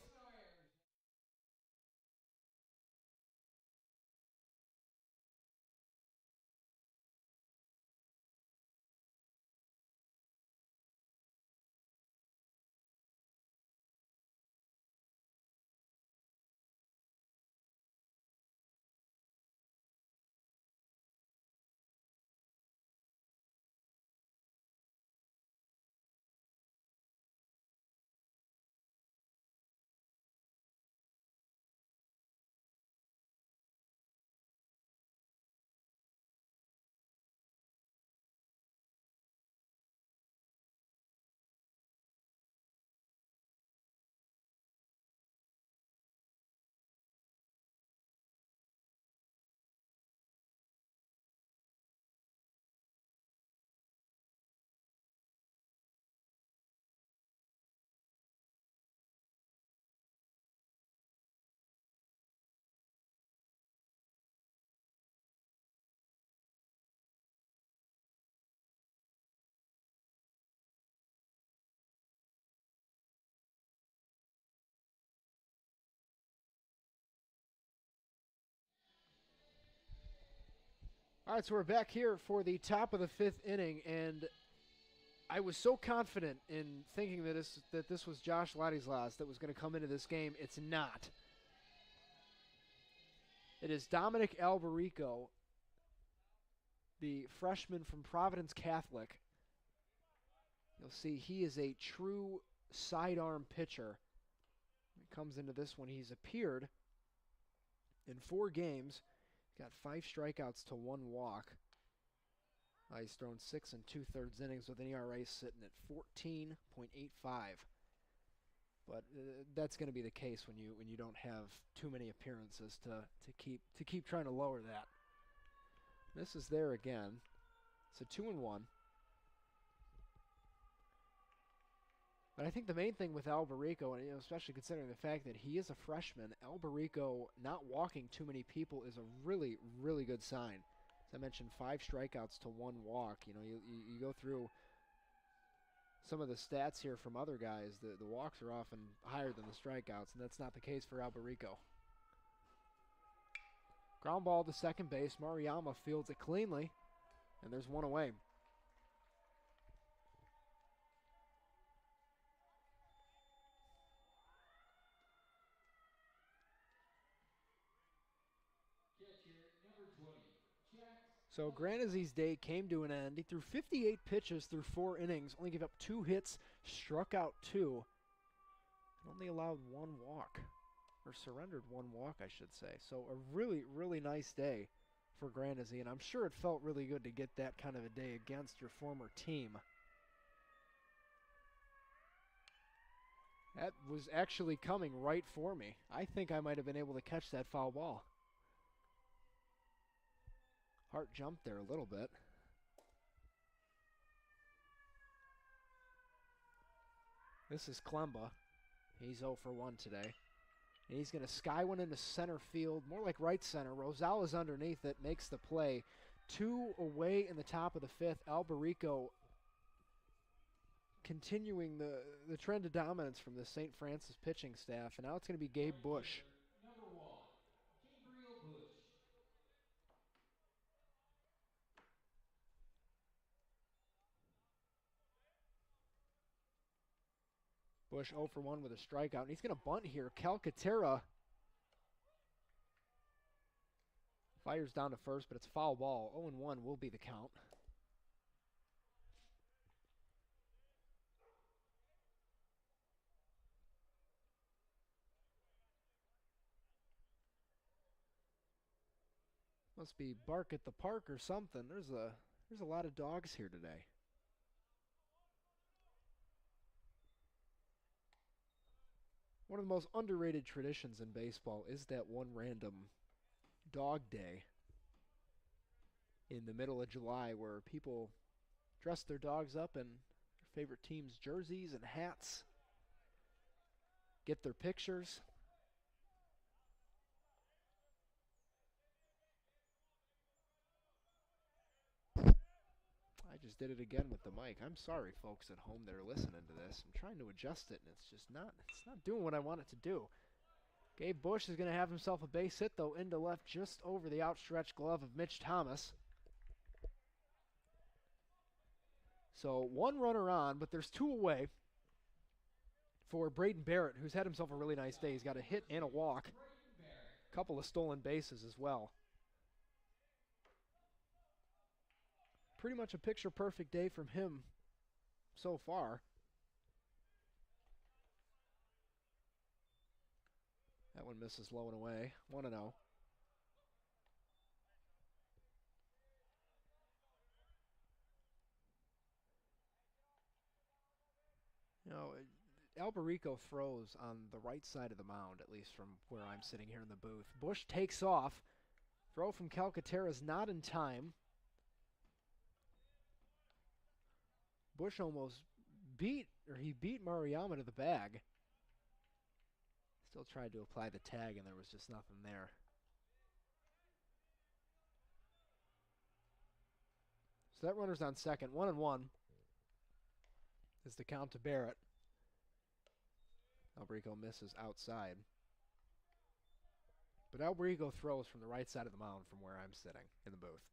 All right, so we're back here for the top of the 5th inning, and I was so confident in thinking that this was Josh Ladislas that was going to come into this game. It's not. It is Dominic Alberico, the freshman from Providence Catholic. You'll see he is a true sidearm pitcher. When he comes into this one, he's appeared in 4 games. He's got 5 strikeouts to 1 walk. He's thrown 6 2/3 innings with an ERA sitting at 14.85. But that's going to be the case when you don't have too many appearances to keep trying to lower that. This is there again. It's a 2-1. But I think the main thing with Alberico, and especially considering the fact that he is a freshman, Alberico not walking too many people is a really, really good sign. As I mentioned, 5 strikeouts to 1 walk. You go through some of the stats here from other guys. The walks are often higher than the strikeouts, and that's not the case for Alberico. Ground ball to second base. Maruyama fields it cleanly, and there's 1 away. So Grandezy's day came to an end. He threw 58 pitches through 4 innings, only gave up 2 hits, struck out 2, and only allowed 1 walk, or surrendered 1 walk, I should say. So a really, really nice day for Grandezy, and I'm sure it felt really good to get that kind of a day against your former team. That was actually coming right for me. I think I might have been able to catch that foul ball. Heart jumped there a little bit. This is Klemba. He's 0 for 1 today. And he's going to sky one into center field, more like right center. Rosales underneath it, makes the play. 2 away in the top of the 5th. Alberico continuing the trend of dominance from the St. Francis pitching staff. And now it's going to be Gabe Bush. Number 1, Gabriel Bush. Bush 0 for 1 with a strikeout. And he's going to bunt here. Calcaterra fires down to first, but it's foul ball. 0-1 will be the count. Must be bark at the park or something. There's a lot of dogs here today. One of the most underrated traditions in baseball is that one random dog day in the middle of July where people dress their dogs up in their favorite team's jerseys and hats, get their pictures. I just did it again with the mic. I'm sorry, folks at home that are listening to this. I'm trying to adjust it, and it's not doing what I want it to do. Gabe Bush is going to have himself a base hit, though, into left just over the outstretched glove of Mitch Thomas. So 1 runner on, but there's 2 away for Braden Barrett, who's had himself a really nice day. He's got a hit and a walk, a couple of stolen bases as well. Pretty much a picture-perfect day from him so far. That one misses low and away. 1-0. You know, Alberico throws on the right side of the mound, at least from where I'm sitting here in the booth. Bush takes off. Throw from Calcaterra is not in time. Bush almost beat Maruyama to the bag. Still tried to apply the tag, and there was just nothing there. So that runner's on second. 1-1 is the count to Barrett. Alberico misses outside. But Alberico throws from the right side of the mound from where I'm sitting in the booth.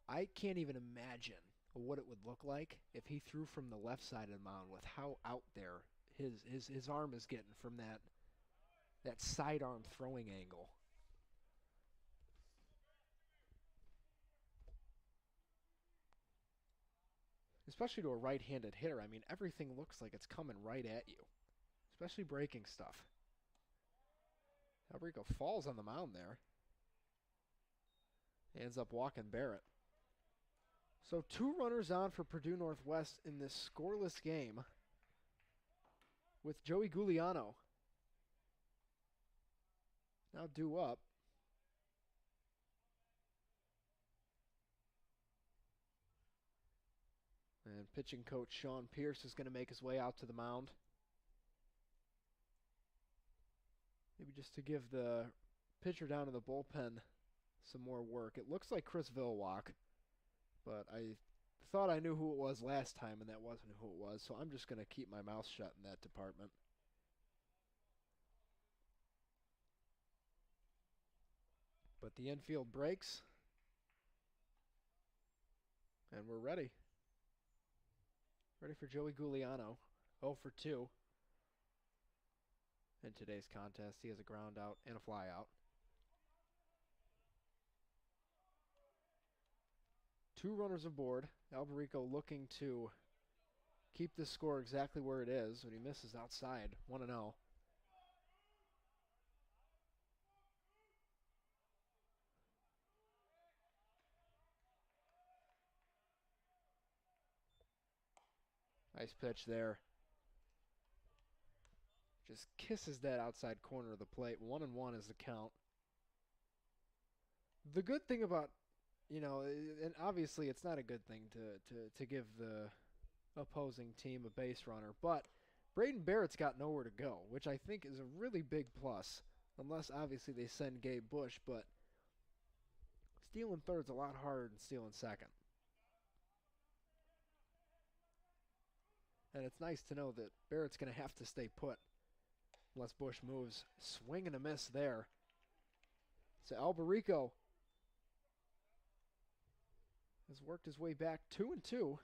I can't even imagine what it would look like if he threw from the left side of the mound with how out there his arm is getting from that sidearm throwing angle. Especially to a right-handed hitter. I mean, everything looks like it's coming right at you. Especially breaking stuff. Alberico falls on the mound there. He ends up walking Barrett. So 2 runners on for Purdue Northwest in this scoreless game with Joey Giuliano now due up. And pitching coach Sean Pierce is going to make his way out to the mound. Maybe just to give the pitcher down in the bullpen some more work. It looks like Chris Villawalk, but I thought I knew who it was last time, and that wasn't who it was, so I'm just going to keep my mouth shut in that department. But the infield breaks, and we're ready. Ready for Joey Giuliano. 0 for 2 in today's contest. He has a ground out and a fly out. 2 runners aboard. Alberico looking to keep this score exactly where it is when he misses outside. 1-0. Nice pitch there. Just kisses that outside corner of the plate. 1-1 is the count. The good thing about, and obviously it's not a good thing to give the opposing team a base runner, but Braden Barrett's got nowhere to go, which I think is a really big plus, unless obviously they send Gabe Bush, but stealing third's a lot harder than stealing second. And it's nice to know that Barrett's going to have to stay put unless Bush moves. Swing and a miss there. So Alberico has worked his way back 2-2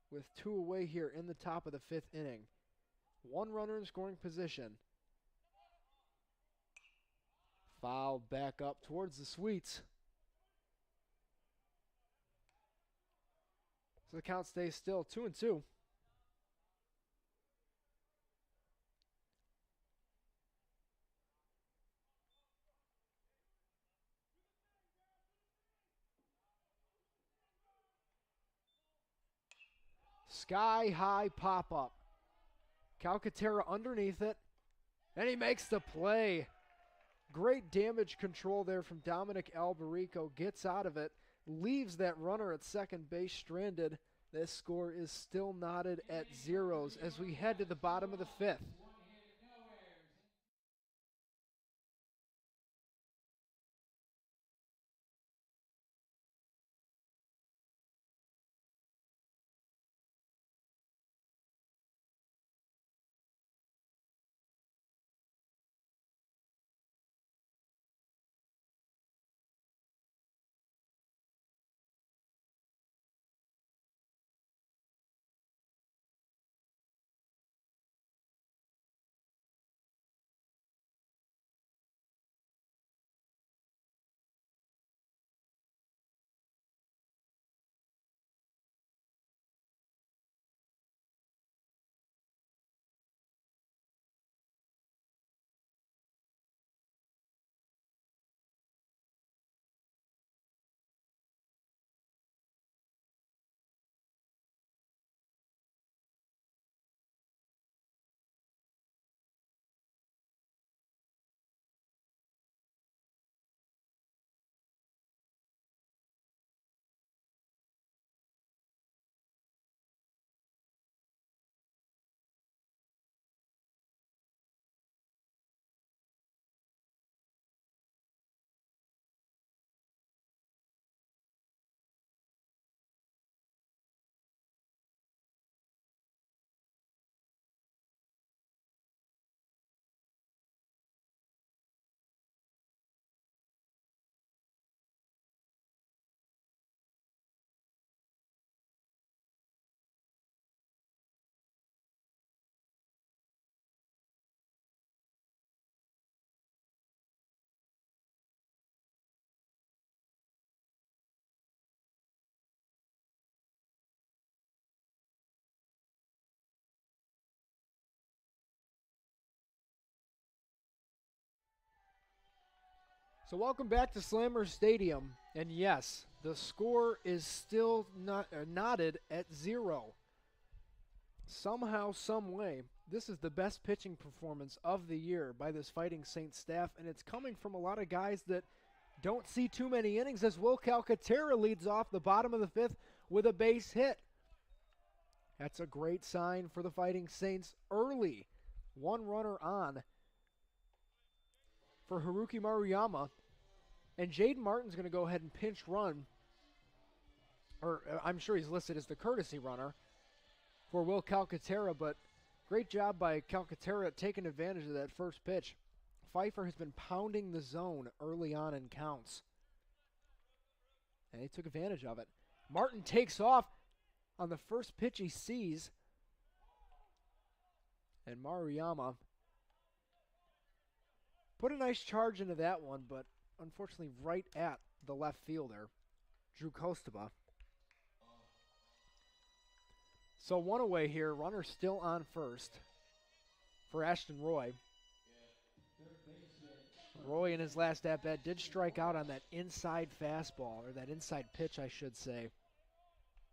with 2 away here in the top of the 5th inning. 1 runner in scoring position. Foul back up towards the Sweets. So the count stays still 2-2. Sky high pop up. Calcaterra underneath it. And he makes the play. Great damage control there from Dominic Alberico. Gets out of it. Leaves that runner at second base stranded. This score is still knotted at zeros as we head to the bottom of the 5th. So welcome back to Slammer Stadium. And yes, the score is still knotted at 0. Somehow, some way, this is the best pitching performance of the year by this Fighting Saints staff, and it's coming from a lot of guys that don't see too many innings as Will Calcaterra leads off the bottom of the 5th with a base hit. That's a great sign for the Fighting Saints early. 1 runner on for Haruki Maruyama. And Jaden Martin's going to go ahead and pinch run, or I'm sure he's listed as the courtesy runner for Will Calcaterra, but great job by Calcaterra taking advantage of that first pitch. Pfeiffer has been pounding the zone early on in counts, and he took advantage of it. Martin takes off on the first pitch he sees, and Maruyama put a nice charge into that one, but unfortunately right at the left fielder, Drew Kostaba. So 1 away here, runner still on first for Ashton Roy. Roy in his last at-bat did strike out on that inside fastball, or that inside pitch I should say.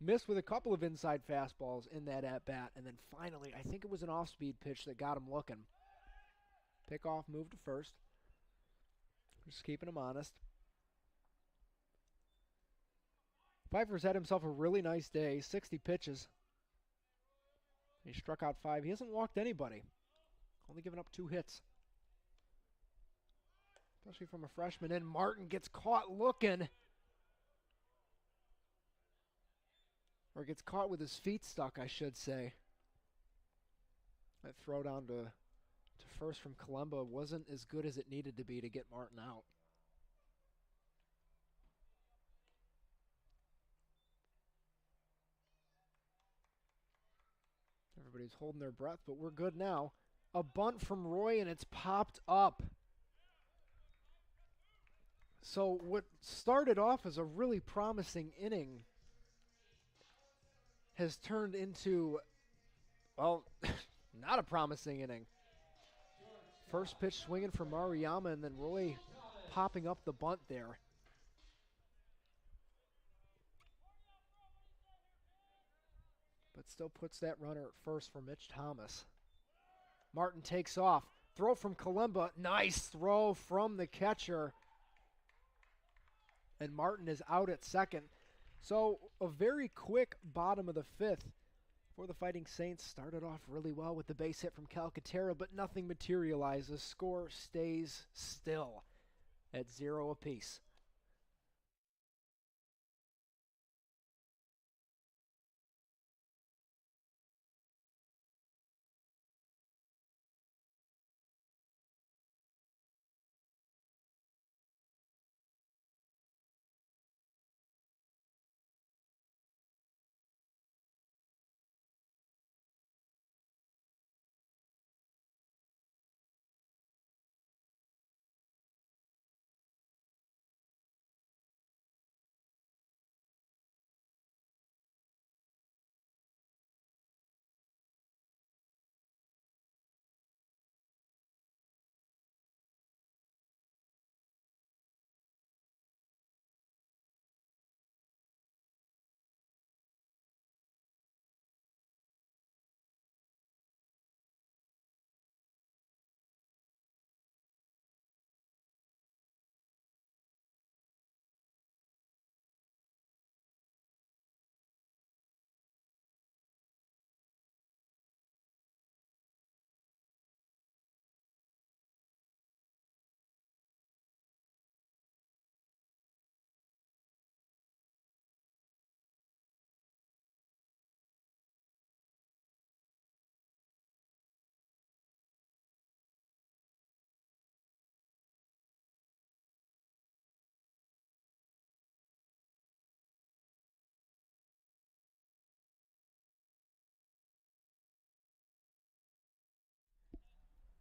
Missed with a couple of inside fastballs in that at-bat, and then finally, I think it was an off-speed pitch that got him looking. Pickoff move to first. Just keeping him honest. Pfeiffer's had himself a really nice day, 60 pitches. He struck out 5. He hasn't walked anybody. Only given up 2 hits. Especially from a freshman. And Martin gets caught looking. Or gets caught with his feet stuck, I should say. That throw down to first from Colombo wasn't as good as it needed to be to get Martin out. Everybody's holding their breath, but we're good now. A bunt from Roy, and it's popped up. So what started off as a really promising inning has turned into, well, not a promising inning. First pitch swinging from Maruyama, and then Roy popping up the bunt there. But still puts that runner at first for Mitch Thomas. Martin takes off. Throw from Kalimba. Nice throw from the catcher. And Martin is out at second. So a very quick bottom of the 5th for the Fighting Saints. Started off really well with the base hit from Calcaterra, but nothing materializes. Score stays still at 0 apiece.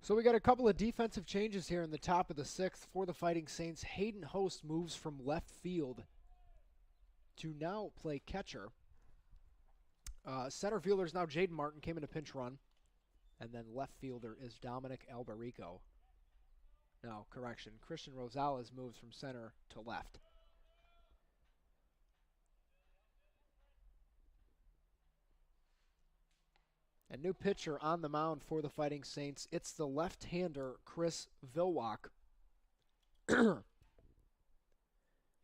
So we got a couple of defensive changes here in the top of the 6th for the Fighting Saints. Hayden Host moves from left field to now play catcher. Center fielder is now Jaden Martin, came in a pinch run. And then left fielder is Dominic Albarico. No, correction. Christian Rosales moves from center to left. A new pitcher on the mound for the Fighting Saints. It's the left-hander, Chris Vilwak.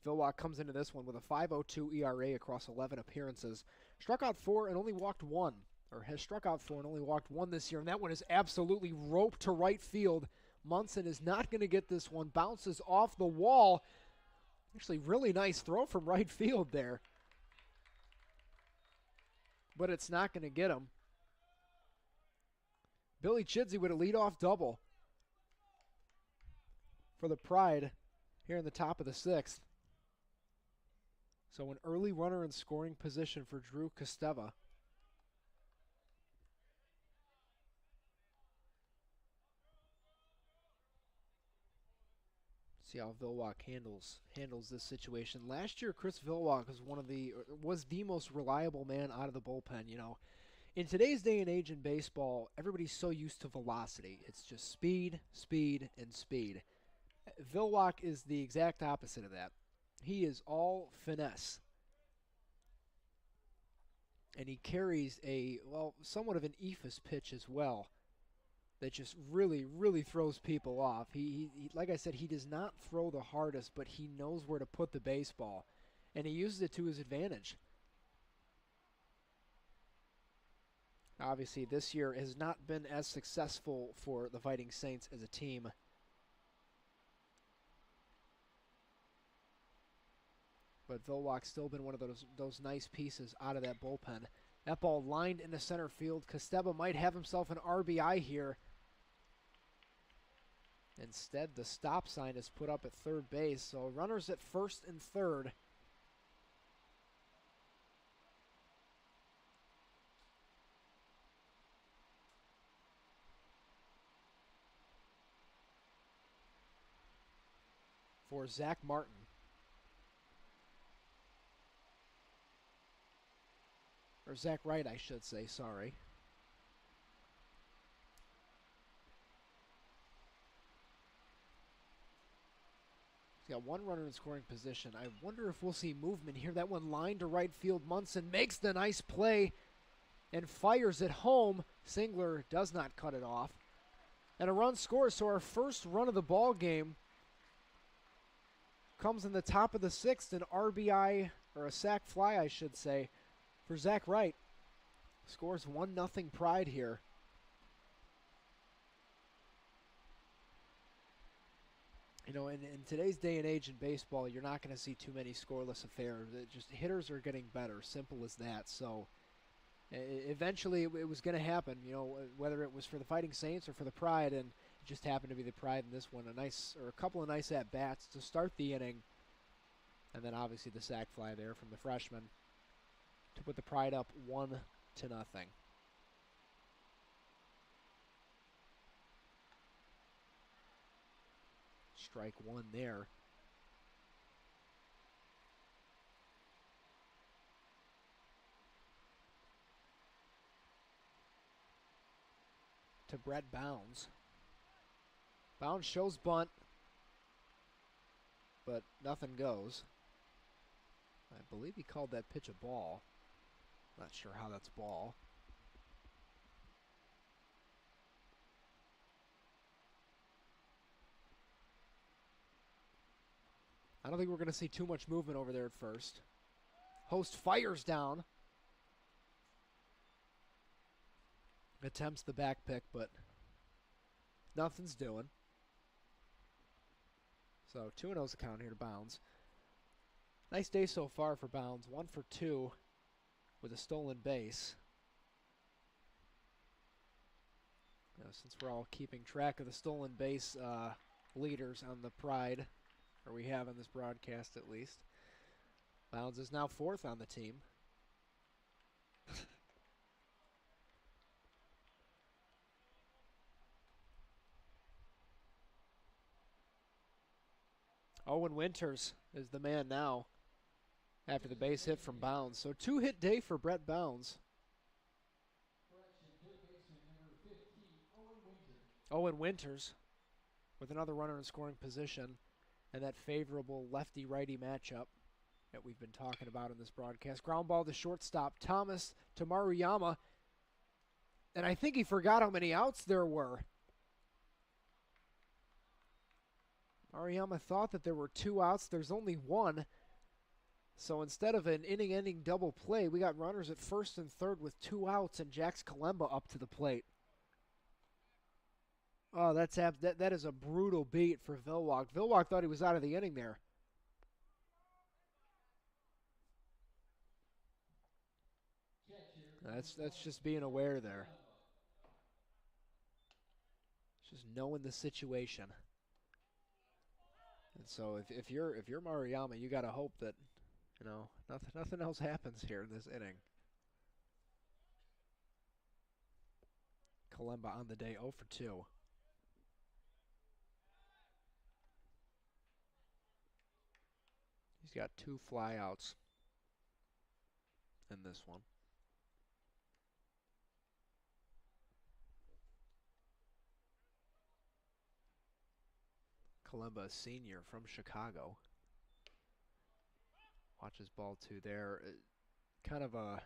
Vilwak comes into this one with a 5.02 ERA across 11 appearances. Struck out 4 and only walked 1. Or has struck out 4 and only walked 1 this year. And that one is absolutely roped to right field. Munson is not going to get this one. Bounces off the wall. Actually, really nice throw from right field there. But it's not going to get him. Billy Chidsey with a leadoff double for the Pride here in the top of the 6th. So an early runner in scoring position for Drew Kosteva. See how Vilwak handles this situation. Last year, Chris Vilwak was the most reliable man out of the bullpen. You know, in today's day and age in baseball, everybody's so used to velocity. It's just speed, speed, and speed. Vilwak is the exact opposite of that. He is all finesse. And he carries somewhat of an eephus pitch as well that just really, really throws people off. He like I said, he does not throw the hardest, but he knows where to put the baseball, and he uses it to his advantage. Obviously, this year has not been as successful for the Fighting Saints as a team. But Vilwak's still been one of those nice pieces out of that bullpen. That ball lined into center field. Costeba might have himself an RBI here. Instead, the stop sign is put up at third base, so runners at first and third. For Zach Martin. Or Zach Wright, I should say, sorry. He's got one runner in scoring position. I wonder if we'll see movement here. That one lined to right field. Munson makes the nice play and fires it home. Singler does not cut it off. And a run scores, so our first run of the ball game comes in the top of the sixth, an RBI, or a sac fly, I should say, for Zach Wright. Scores 1-0 Pride here. You know, in today's day and age in baseball, you're not going to see too many scoreless affairs. Just hitters are getting better, simple as that. So eventually it was going to happen, you know, whether it was for the Fighting Saints or for the Pride, and it just happened to be the Pride in this one. A couple of nice at-bats to start the inning, and then obviously the sac fly there from the freshman to put the Pride up 1-0. Strike one there. To Brett Bounds. Bounds shows bunt, but nothing goes. I believe he called that pitch a ball. Not sure how that's ball. I don't think we're going to see too much movement over there at first. Host fires down. Attempts the back pick, but nothing's doing. So 2-0's the count here to Bounds. Nice day so far for Bounds. 1 for 2 with a stolen base. Since we're all keeping track of the stolen base leaders on the Pride, or we have on this broadcast at least, Bounds is now 4th on the team. Owen Winters is the man now after the base hit from Bounds. So 2-hit day for Brett Bounds. Owen Winters with another runner in scoring position, and that favorable lefty-righty matchup that we've been talking about in this broadcast. Ground ball to shortstop, Thomas to Maruyama, and I think he forgot how many outs there were. Maruyama thought that there were 2 outs. There's only 1. So instead of an inning-ending double play, we got runners at first and third with 2 outs, and Jax Kalemba up to the plate. Oh, that is a brutal beat for Vilwak. Vilwak thought he was out of the inning there. That's just being aware there. It's just knowing the situation. And so if you're Maruyama, you got to hope that, you know, nothing else happens here in this inning. Kalemba on the day 0 for 2. He's got 2 flyouts in this one. Kalemba, a senior from Chicago. Watches ball 2 there. Kind of a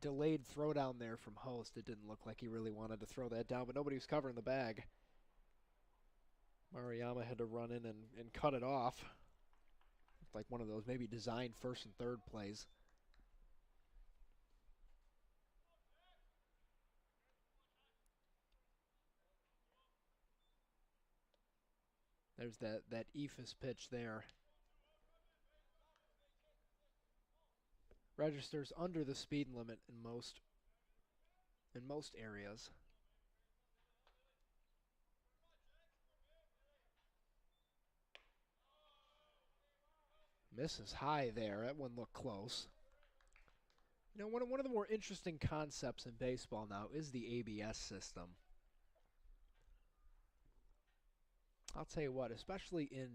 delayed throw down there from Host. It didn't look like he really wanted to throw that down, but nobody was covering the bag. Maruyama had to run in and cut it off. Looked like one of those maybe designed first and third plays. There's that eephus pitch there. Registers under the speed limit in most areas. Misses high there. That one looked close. You know, one of the more interesting concepts in baseball now is the ABS system. I'll tell you what, especially in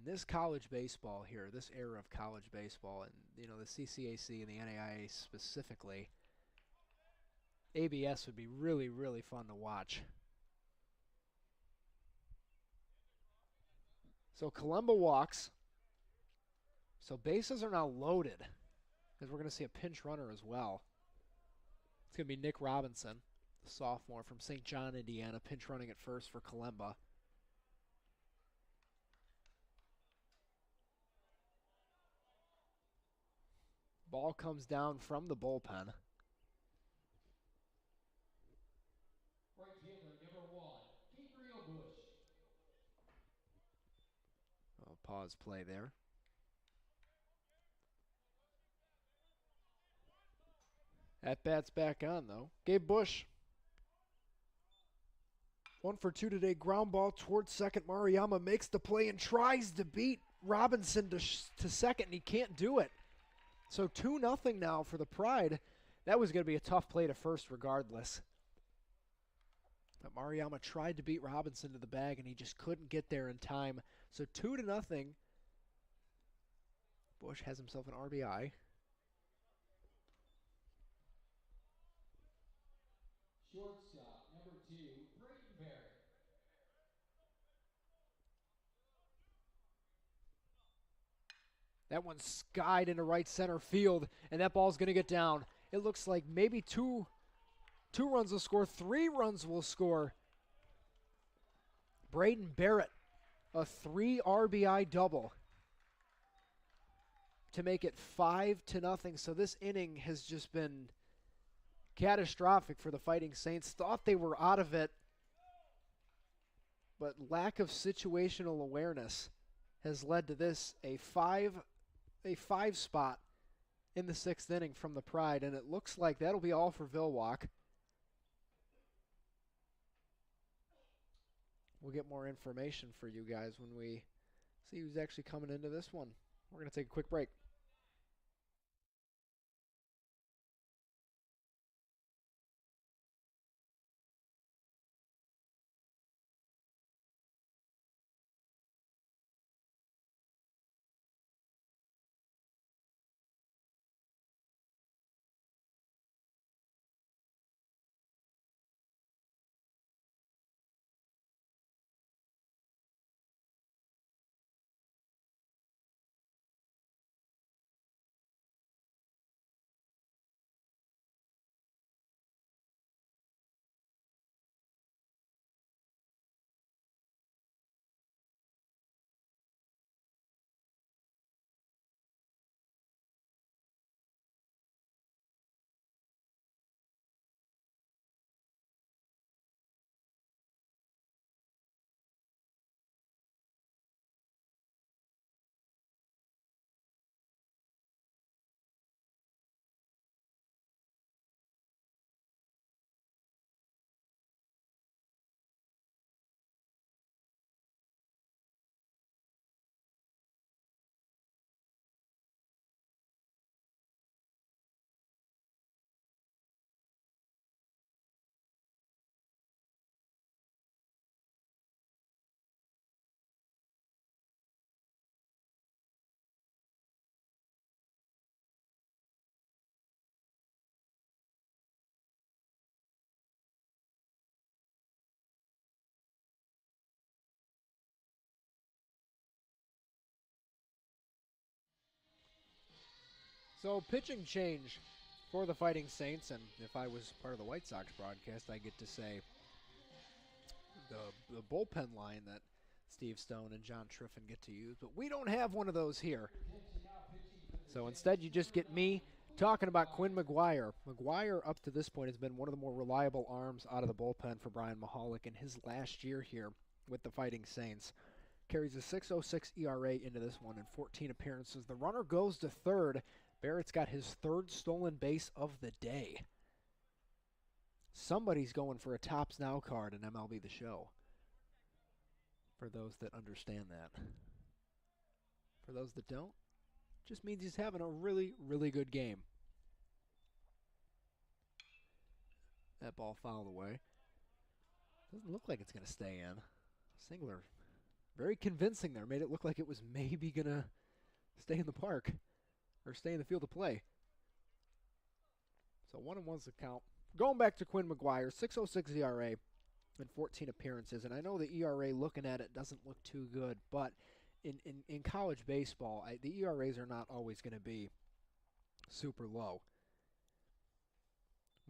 this college baseball here, this era of college baseball, and you know the CCAC and the NAIA specifically, ABS would be really, really fun to watch. So Columba walks. So bases are now loaded because we're going to see a pinch runner as well. It's going to be Nick Robinson, the sophomore from St. John, Indiana, pinch running at first for Columba. Ball comes down from the bullpen. Right fielder, number 1, Gabriel Bush. I'll pause play there. At bat's back on, though. Gabe Bush. 1 for 2 today. Ground ball towards second. Maruyama makes the play and tries to beat Robinson to second, and he can't do it. So 2-0 now for the Pride. That was going to be a tough play to first regardless. But Maruyama tried to beat Robinson to the bag, and he just couldn't get there in time. So 2-0. Bush has himself an RBI. Shortstop, number 2, Braden Barrett. That one skied into right center field, and that ball's going to get down. It looks like maybe two runs will score, 3 runs will score. Braden Barrett, a 3 RBI double to make it 5-0. So this inning has just been catastrophic for the Fighting Saints. Thought they were out of it, but lack of situational awareness has led to this, a five spot in the 6th inning from the Pride, and it looks like that'll be all for Vilwalk. We'll get more information for you guys when we see who's actually coming into this one. We're going to take a quick break. So pitching change for the Fighting Saints, and if I was part of the White Sox broadcast, I get to say the bullpen line that Steve Stone and John Triffin get to use, but we don't have one of those here. So instead you just get me talking about Quinn McGuire. McGuire up to this point has been one of the more reliable arms out of the bullpen for Brian Mahalik in his last year here with the Fighting Saints. carries a 6.06 ERA into this one in 14 appearances. The runner goes to third. Barrett's got his third stolen base of the day. Somebody's going for a Tops Now card in MLB The Show, for those that understand that. For those that don't, just means he's having a really, really good game. That ball fouled away. Doesn't look like it's going to stay in. Singler, very convincing there. Made it look like it was maybe going to stay in the park or stay in the field of play. So 1-1's the count. Going back to Quinn McGuire, 6.06 ERA in 14 appearances. And I know the ERA, looking at it, doesn't look too good, but in college baseball, the ERAs are not always going to be super low.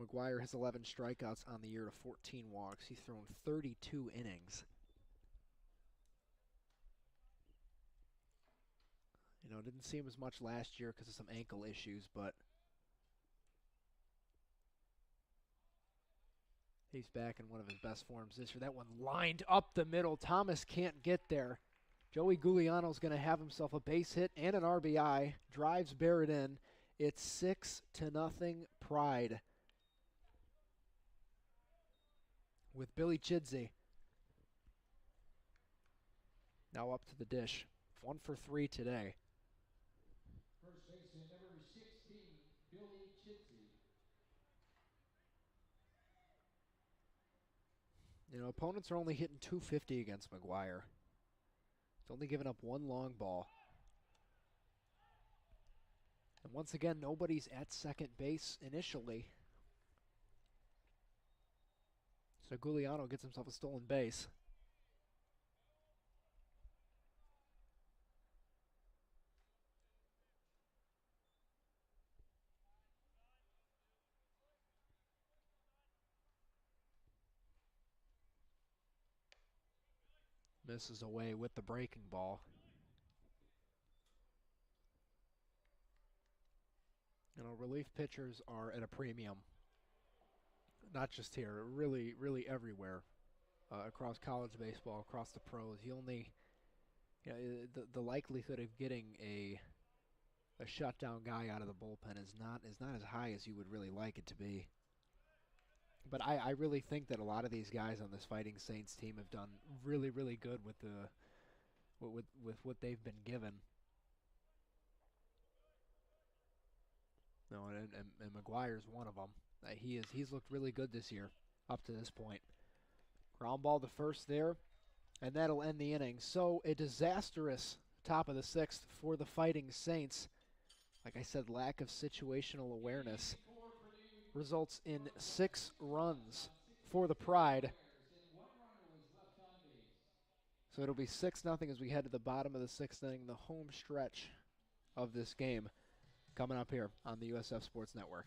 McGuire has 11 strikeouts on the year to 14 walks. He's thrown 32 innings. You know, didn't see him as much last year because of some ankle issues, but he's back in one of his best forms this year. That one lined up the middle. Thomas can't get there. Joey Giuliano's going to have himself a base hit and an RBI. Drives Barrett in. It's 6-0 Pride. With Billy Chidsey now up to the dish. 1 for 3 today. First baseman number 16, Billy Chidsey. You know, opponents are only hitting .250 against McGuire. He's only given up one long ball. And once again, nobody's at second base initially. So Giuliano gets himself a stolen base. Misses away with the breaking ball. You know, relief pitchers are at a premium. Not just here, really, really everywhere. Across college baseball, across the pros. You only, you know, the likelihood of getting a shutdown guy out of the bullpen is not as high as you would really like it to be. But I really think that a lot of these guys on this Fighting Saints team have done really, really good with what they've been given. No, and McGuire's one of them. He's looked really good this year up to this point. Ground ball to first there, and that'll end the inning. So a disastrous top of the sixth for the Fighting Saints. Like I said, lack of situational awareness results in 6 runs for the Pride. So it'll be 6-0 as we head to the bottom of the sixth inning, the home stretch of this game coming up here on the USF Sports Network.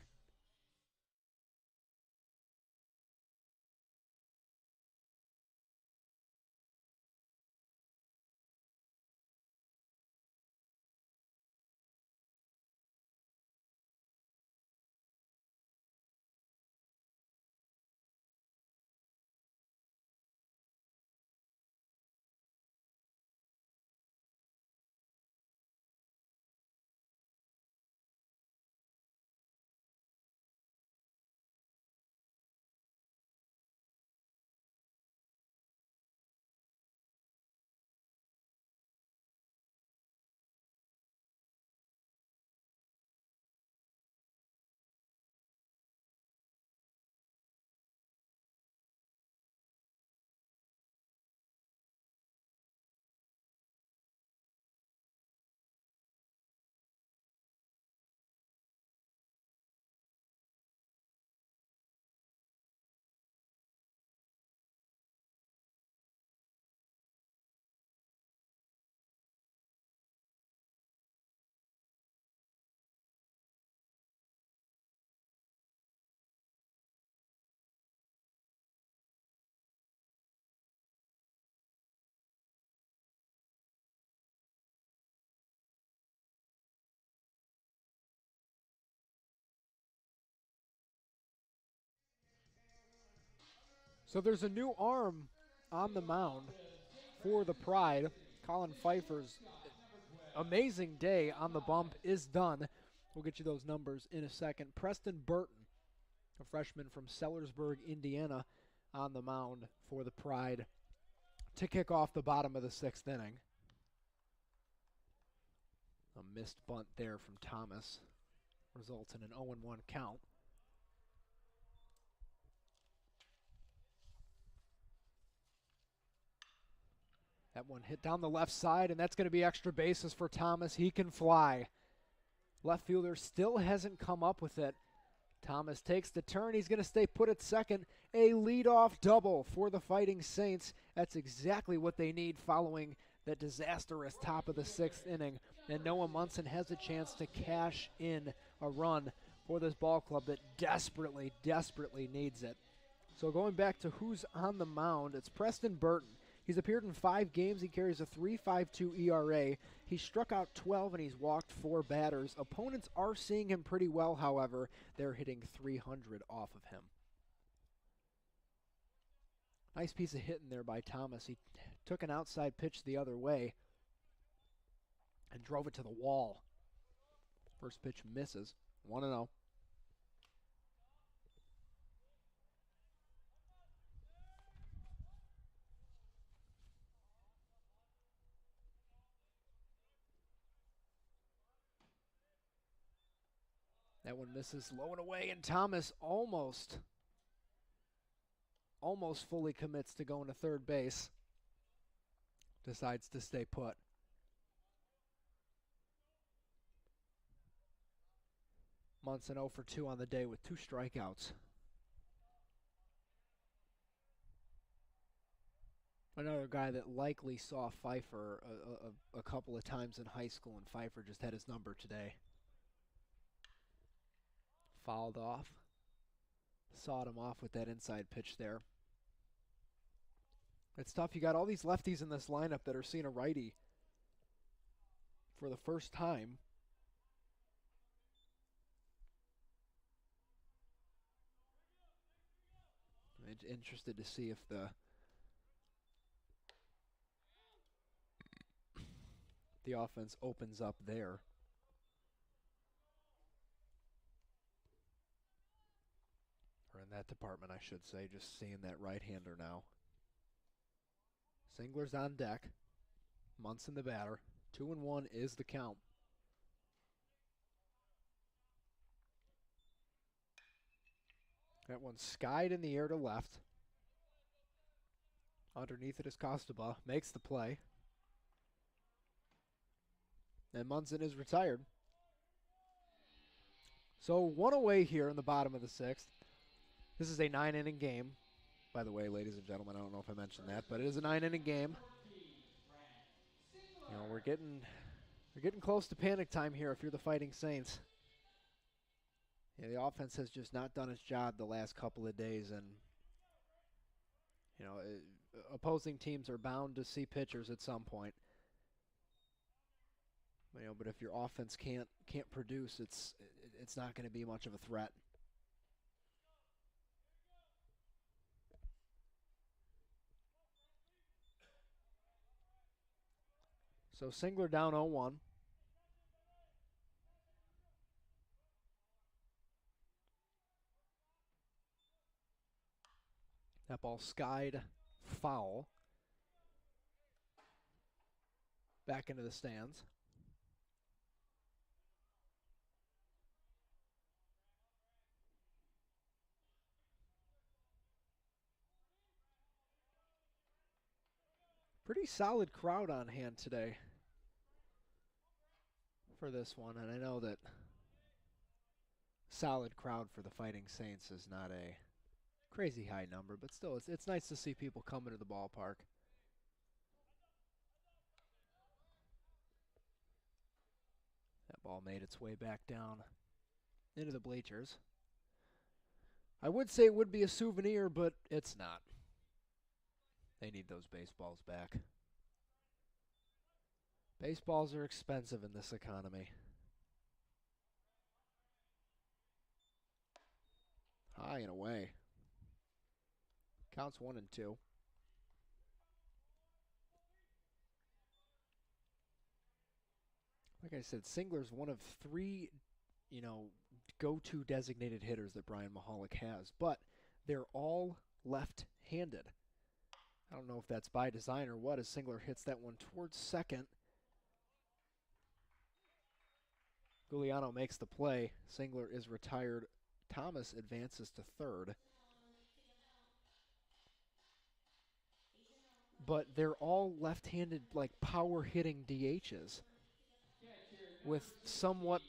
So there's a new arm on the mound for the Pride. Colin Pfeiffer's amazing day on the bump is done. We'll get you those numbers in a second. Preston Burton, a freshman from Sellersburg, Indiana, on the mound for the Pride to kick off the bottom of the 6th inning. A missed bunt there from Thomas results in an 0-1 count. That one hit down the left side, and that's going to be extra bases for Thomas. He can fly. Left fielder still hasn't come up with it. Thomas takes the turn. He's going to stay put at second. A leadoff double for the Fighting Saints. That's exactly what they need following that disastrous top of the 6th inning. And Noah Munson has a chance to cash in a run for this ball club that desperately, desperately needs it. So going back to who's on the mound, it's Preston Burton. He's appeared in 5 games. He carries a 3.52 ERA. He struck out 12 and he's walked 4 batters. Opponents are seeing him pretty well, however. They're hitting 300 off of him. Nice piece of hitting there by Thomas. He took an outside pitch the other way and drove it to the wall. First pitch misses. 1-0. That one misses low and away, and Thomas almost fully commits to going to third base. Decides to stay put. Munson 0 for 2 on the day with 2 strikeouts. Another guy that likely saw Pfeiffer a couple of times in high school, and Pfeiffer just had his number today. Fouled off. Sawed him off with that inside pitch there. It's tough. You got all these lefties in this lineup that are seeing a righty for the first time. I'm interested to see if the offense opens up there. Or in that department, I should say, just seeing that right-hander now. Singler's on deck. Munson the batter. 2-1 is the count. That one skied in the air to left. Underneath it is Costaba. Makes the play. And Munson is retired. So 1 away here in the bottom of the 6th. This is a 9-inning game. By the way, ladies and gentlemen, I don't know if I mentioned that, but it is a 9-inning game. You know, we're getting close to panic time here if you're the Fighting Saints. Yeah, the offense has just not done its job the last couple of days, and you know, opposing teams are bound to see pitchers at some point. You know, but if your offense can't produce, it's not going to be much of a threat. So Singler down 0-1. That ball skied foul. Back into the stands. Pretty solid crowd on hand today for this one, and I know that solid crowd for the Fighting Saints is not a crazy high number, but still, it's nice to see people coming to the ballpark. That ball made its way back down into the bleachers. I would say it would be a souvenir, but it's not. They need those baseballs back. Baseballs are expensive in this economy. High and away. Counts 1-2. Like I said, Singler's one of three, go-to designated hitters that Brian Mahalik has, but they're all left-handed. I don't know if that's by design or what, as Singler hits that one towards second. Giuliano makes the play. Singler is retired. Thomas advances to third. But they're all left-handed, like, power-hitting DHs with somewhat,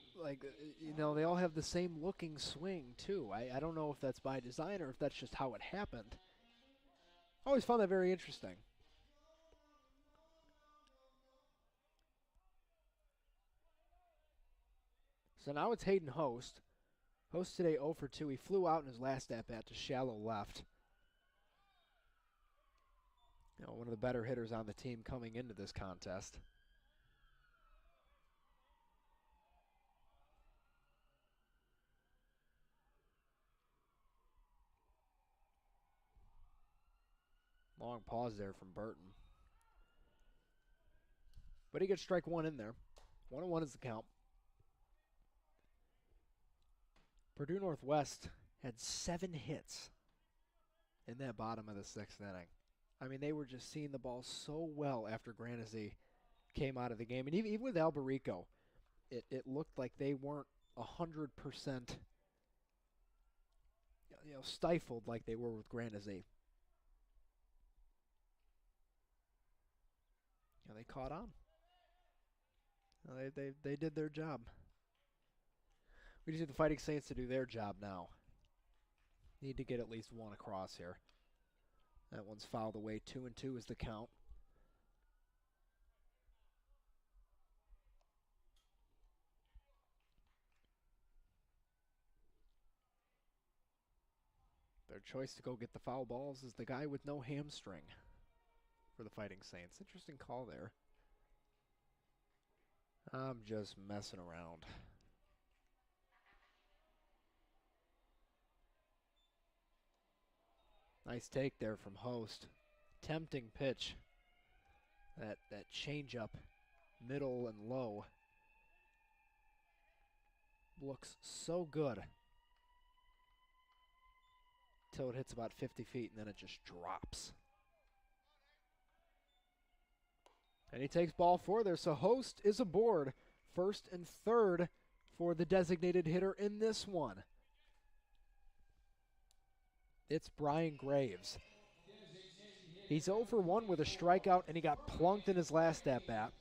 they all have the same looking swing, too. I don't know if that's by design or if that's just how it happened. I always found that very interesting. So now it's Hayden Host. Host today 0 for 2. He flew out in his last at-bat to shallow left. One of the better hitters on the team coming into this contest. Long pause there from Burton. But he gets strike one in there. 1-1 is the count. Purdue Northwest had 7 hits in that bottom of the 6th inning. I mean, they were just seeing the ball so well after Granazzi came out of the game. And even with Alberico, it looked like they weren't 100% stifled like they were with Granazzi. They caught on. They did their job. We just need the Fighting Saints to do their job now. Need to get at least one across here. That one's fouled away. 2-2 is the count. Their choice to go get the foul balls is the guy with no hamstring for the Fighting Saints. Interesting call there. I'm just messing around. Nice take there from Host. Tempting pitch. That changeup, middle and low, looks so good till it hits about 50 feet and then it just drops. And he takes ball 4 there, so Host is aboard. First and third for the designated hitter in this one. It's Brian Graves. He's 0 for 1 with a strikeout, and he got plunked in his last at-bat.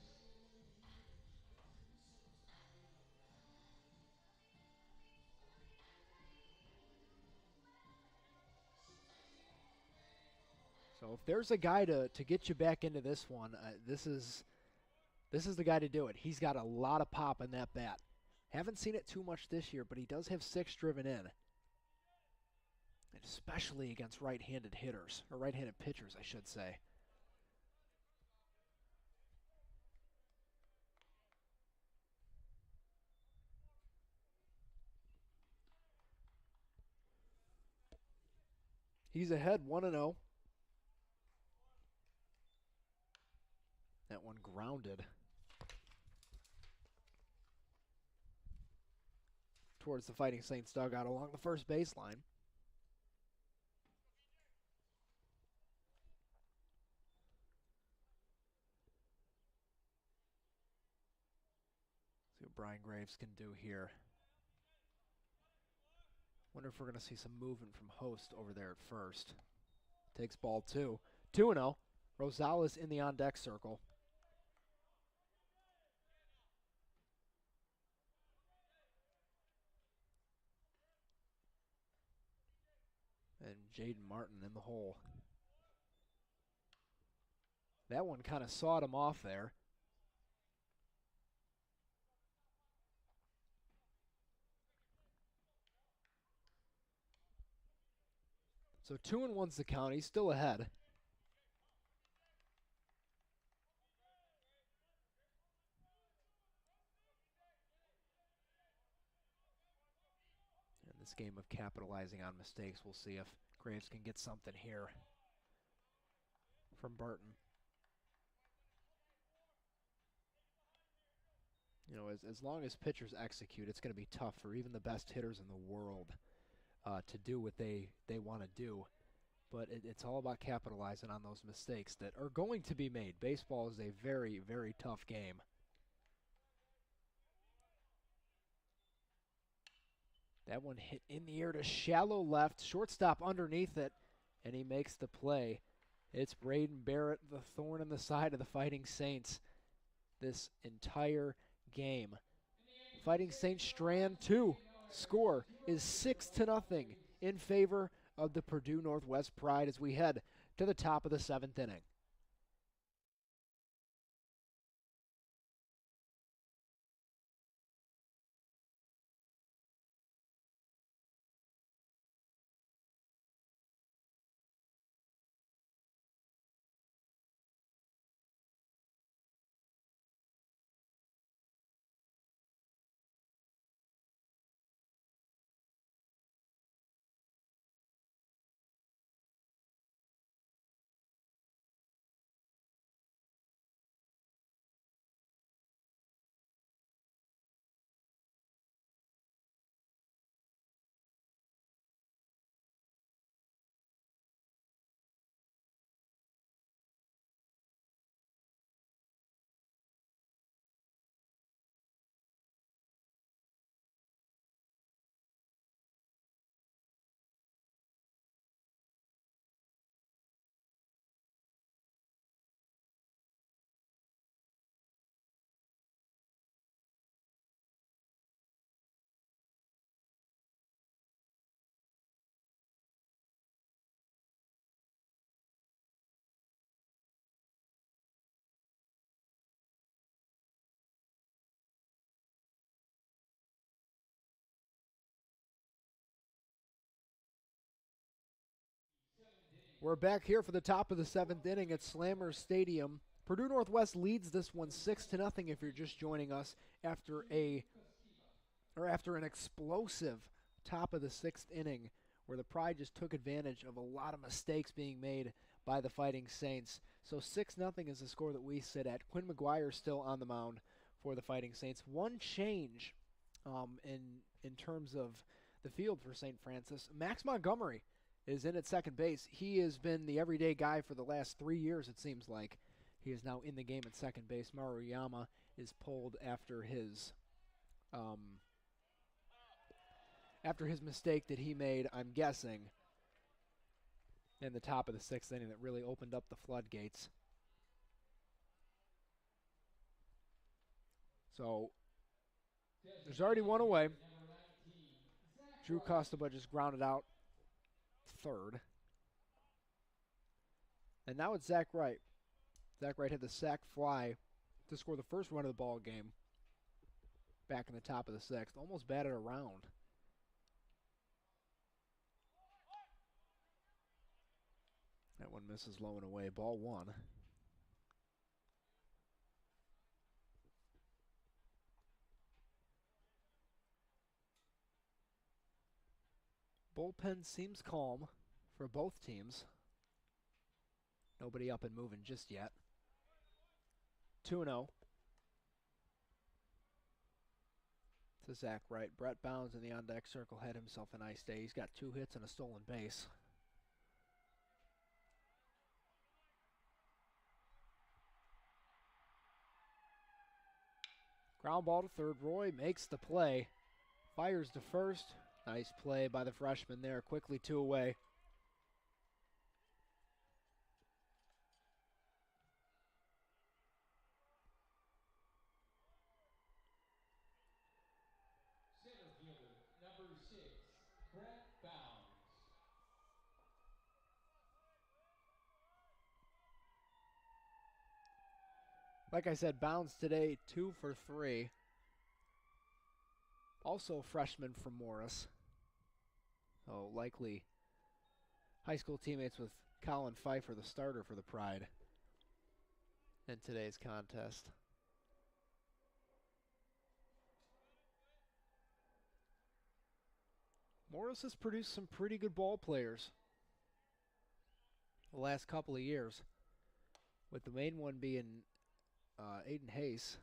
So if there's a guy to get you back into this one, this is the guy to do it. He's got a lot of pop in that bat. Haven't seen it too much this year, but he does have 6 driven in. And especially against right-handed hitters, or right-handed pitchers, I should say. He's ahead 1-0. That one grounded towards the Fighting Saints dugout along the first baseline. See what Brian Graves can do here. Wonder if we're going to see some movement from Host over there at first. Takes ball 2. 2-0. Rosales in the on-deck circle. And Jaden Martin in the hole. That one kind of sawed him off there. So 2-1's the count. He's still ahead. In this game of capitalizing on mistakes, we'll see if Graves can get something here from Burton. You know, as long as pitchers execute, it's going to be tough for even the best hitters in the world to do what they want to do. But it's all about capitalizing on those mistakes that are going to be made. Baseball is a very, very tough game. That one hit in the air to shallow left. Shortstop underneath it, and he makes the play. It's Braden Barrett, the thorn in the side of the Fighting Saints this entire game. Fighting Saints strand 2. Score is 6-0 in favor of the Purdue Northwest Pride as we head to the top of the 7th inning. We're back here for the top of the 7th inning at Slammer Stadium. Purdue Northwest leads this one 6-0 if you're just joining us after an explosive top of the 6th inning where the Pride just took advantage of a lot of mistakes being made by the Fighting Saints. So 6-0 is the score that we sit at. Quinn McGuire still on the mound for the Fighting Saints. One change in terms of the field for St. Francis. Max Montgomery is in at second base. He has been the everyday guy for the last 3 years, it seems like. He is now in the game at second base. Maruyama is pulled after his mistake that he made, I'm guessing, in the top of the 6th inning that really opened up the floodgates. So there's already one away. Drew Costaba just grounded out third. And now it's Zach Wright. Zach Wright had the sac fly to score the first run of the ball game back in the top of the 6th. Almost batted around. That one misses low and away. Ball 1. Bullpen seems calm for both teams. Nobody up and moving just yet. 2-0 to Zach Wright. Brett Bounds in the on-deck circle had himself a nice day. He's got 2 hits and a stolen base. Ground ball to third. Roy makes the play. Fires to first. Nice play by the freshman there. Quickly 2 away. Center fielder, number 6, Brett Bounds. Like I said, Bounds today 2 for 3. Also freshman from Morris. So likely high school teammates with Colin Pfeiffer, the starter for the Pride in today's contest. Morris has produced some pretty good ball players the last couple of years, with the main one being Aiden Hayes,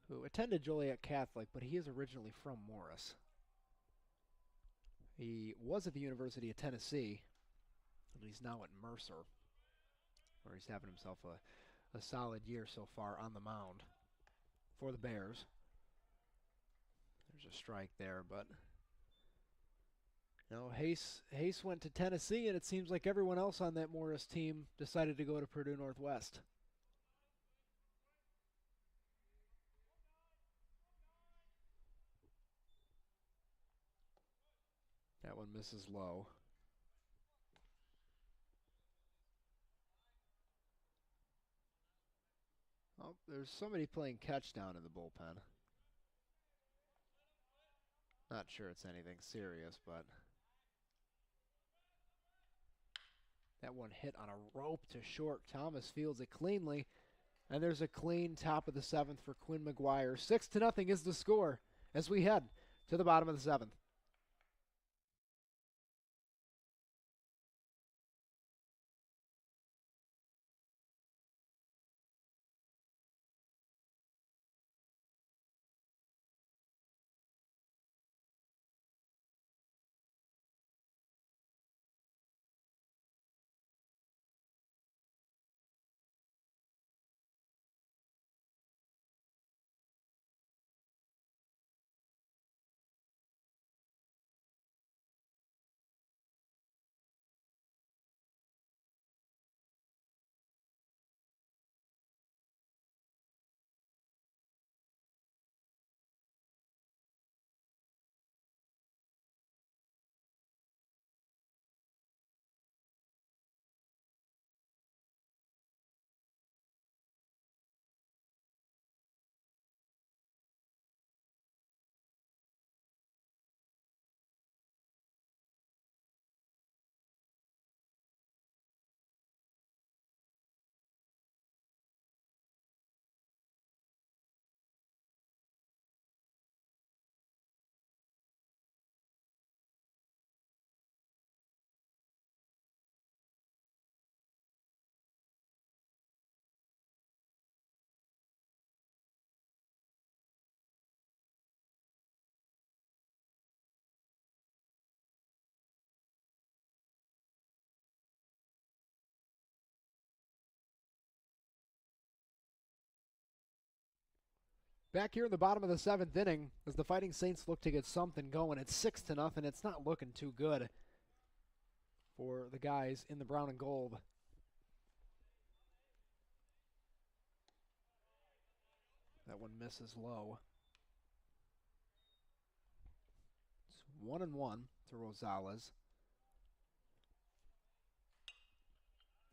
who attended Joliet Catholic, but he is originally from Morris. He was at the University of Tennessee, and he's now at Mercer, where he's having himself a solid year so far on the mound for the Bears. There's a strike there, but you know, Hayes went to Tennessee, and it seems like everyone else on that Morris team decided to go to Purdue Northwest. That one misses low. Oh, there's somebody playing catch down in the bullpen. Not sure it's anything serious, but that one hit on a rope to short. Thomas fields it cleanly, and there's a clean top of the 7th for Quinn McGuire. 6-0 is the score as we head to the bottom of the 7th. Back here in the bottom of the 7th inning, as the Fighting Saints look to get something going, it's 6-0. It's not looking too good for the guys in the brown and gold. That one misses low. It's 1-1 to Rosales.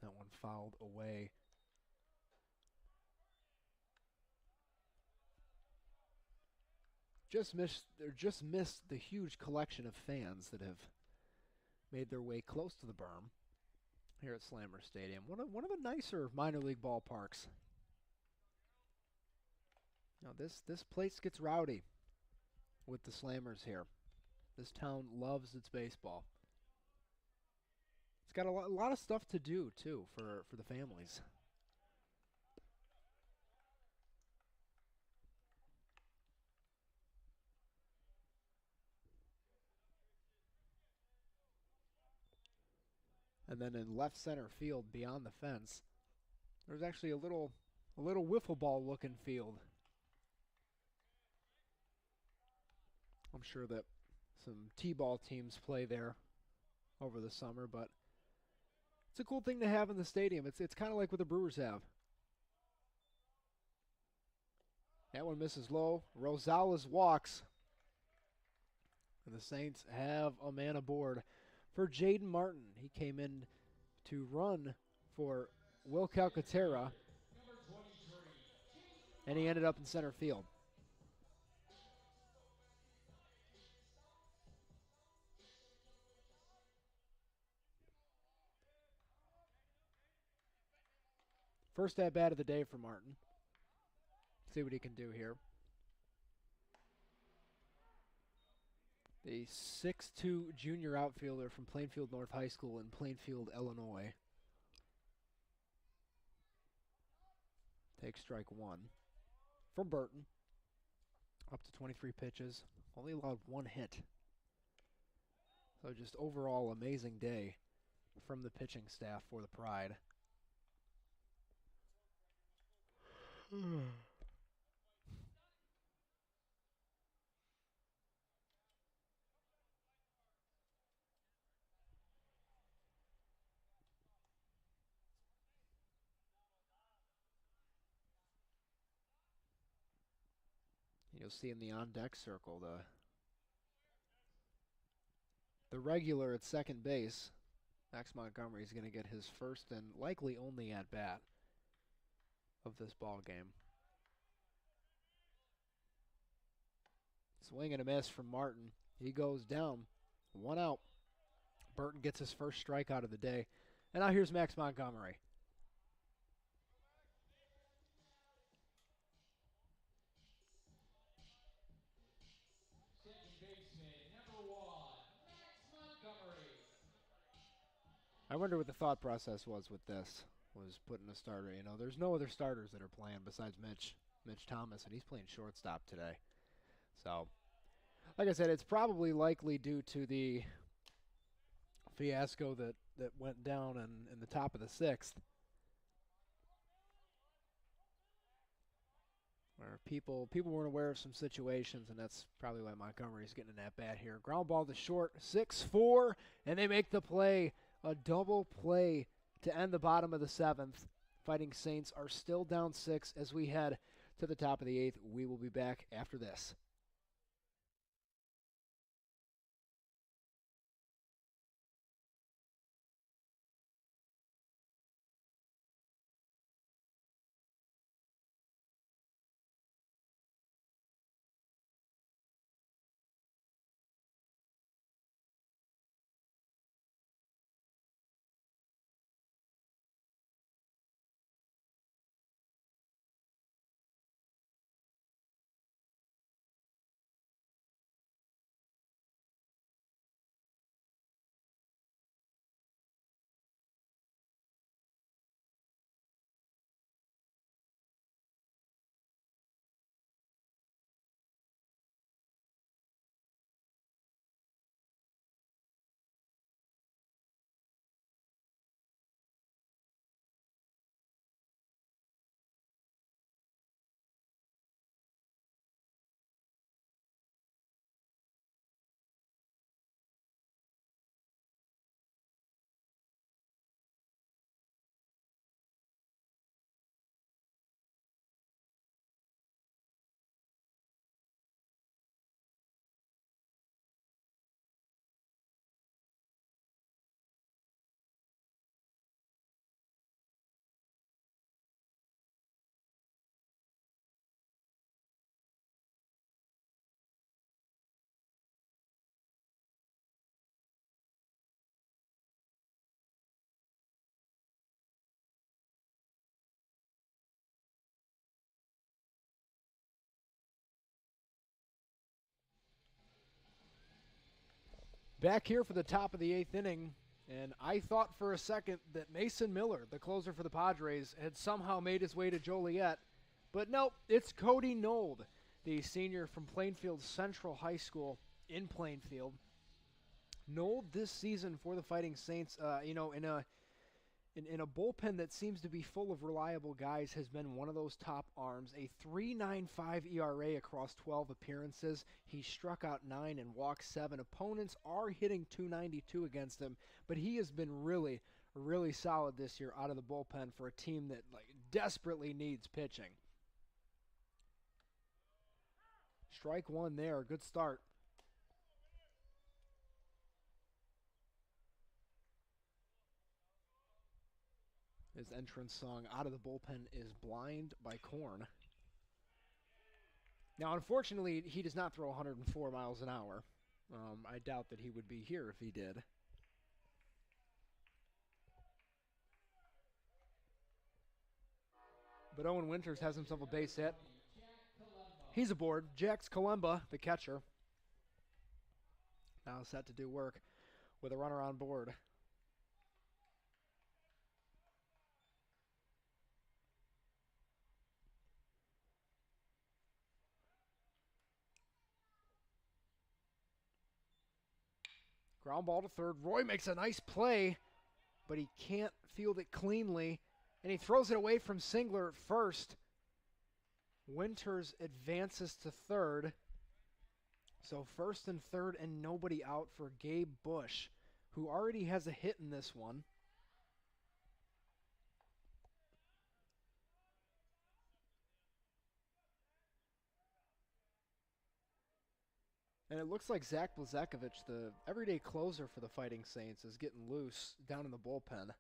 That one fouled away. Just missed the huge collection of fans that have made their way close to the berm here at Slammer Stadium. One of the nicer minor league ballparks. Now this place gets rowdy with the Slammers here. This town loves its baseball. It's got a lot of stuff to do too for the families. And then in left center field beyond the fence, there's actually a little wiffle ball looking field. I'm sure that some T-ball teams play there over the summer, but it's a cool thing to have in the stadium. It's kind of like what the Brewers have. That one misses low. Rosales walks. And the Saints have a man aboard for Jaden Martin. He came in to run for Will Calcaterra, and he ended up in center field. First at bat of the day for Martin. See what he can do here. The 6'2" junior outfielder from Plainfield North High School in Plainfield, Illinois. Takes strike one from Burton. up to 23 pitches, only allowed 1 hit. So just overall amazing day from the pitching staff for the Pride. You'll see in the on-deck circle the regular at second base. Max Montgomery is going to get his first and likely only at-bat of this ball game. Swing and a miss from Martin. He goes down. 1 out. Burton gets his first strikeout of the day. And now here's Max Montgomery. Second baseman, number 1, Max Montgomery. I wonder what the thought process was with this. Was putting a starter. You know, there's no other starters that are playing besides Mitch Thomas, and he's playing shortstop today. So, like I said, it's probably likely due to the fiasco that went down in the top of the 6th, where people weren't aware of some situations, and that's probably why Montgomery's getting an at-bat here. Ground ball to short, 6-4, and they make the play, a double play to end the bottom of the 7th. Fighting Saints are still down 6 as we head to the top of the 8th. We will be back after this. Back here for the top of the 8th inning, and I thought for a second that Mason Miller, the closer for the Padres, had somehow made his way to Joliet. But nope, it's Cody Nold, the senior from Plainfield Central High School in Plainfield. Nold this season for the Fighting Saints, in a bullpen that seems to be full of reliable guys, has been one of those top arms. A 3.95 ERA across 12 appearances. He struck out 9 and walked 7. Opponents are hitting .292 against him, but he has been really, really solid this year out of the bullpen for a team that desperately needs pitching. Strike 1 there. Good start. His entrance song out of the bullpen is Blind by Korn. Now, unfortunately, he does not throw 104 miles an hour. I doubt that he would be here if he did. But Owen Winters has himself a base hit. He's aboard. Jax Kalemba, the catcher, now set to do work with a runner on board. Ground ball to third. Roy makes a nice play, but he can't field it cleanly, and he throws it away from Singler at first. Winters advances to third. So first and third and nobody out for Gabe Bush, who already has a hit in this one. And it looks like Zach Blazekovich, the everyday closer for the Fighting Saints, is getting loose down in the bullpen.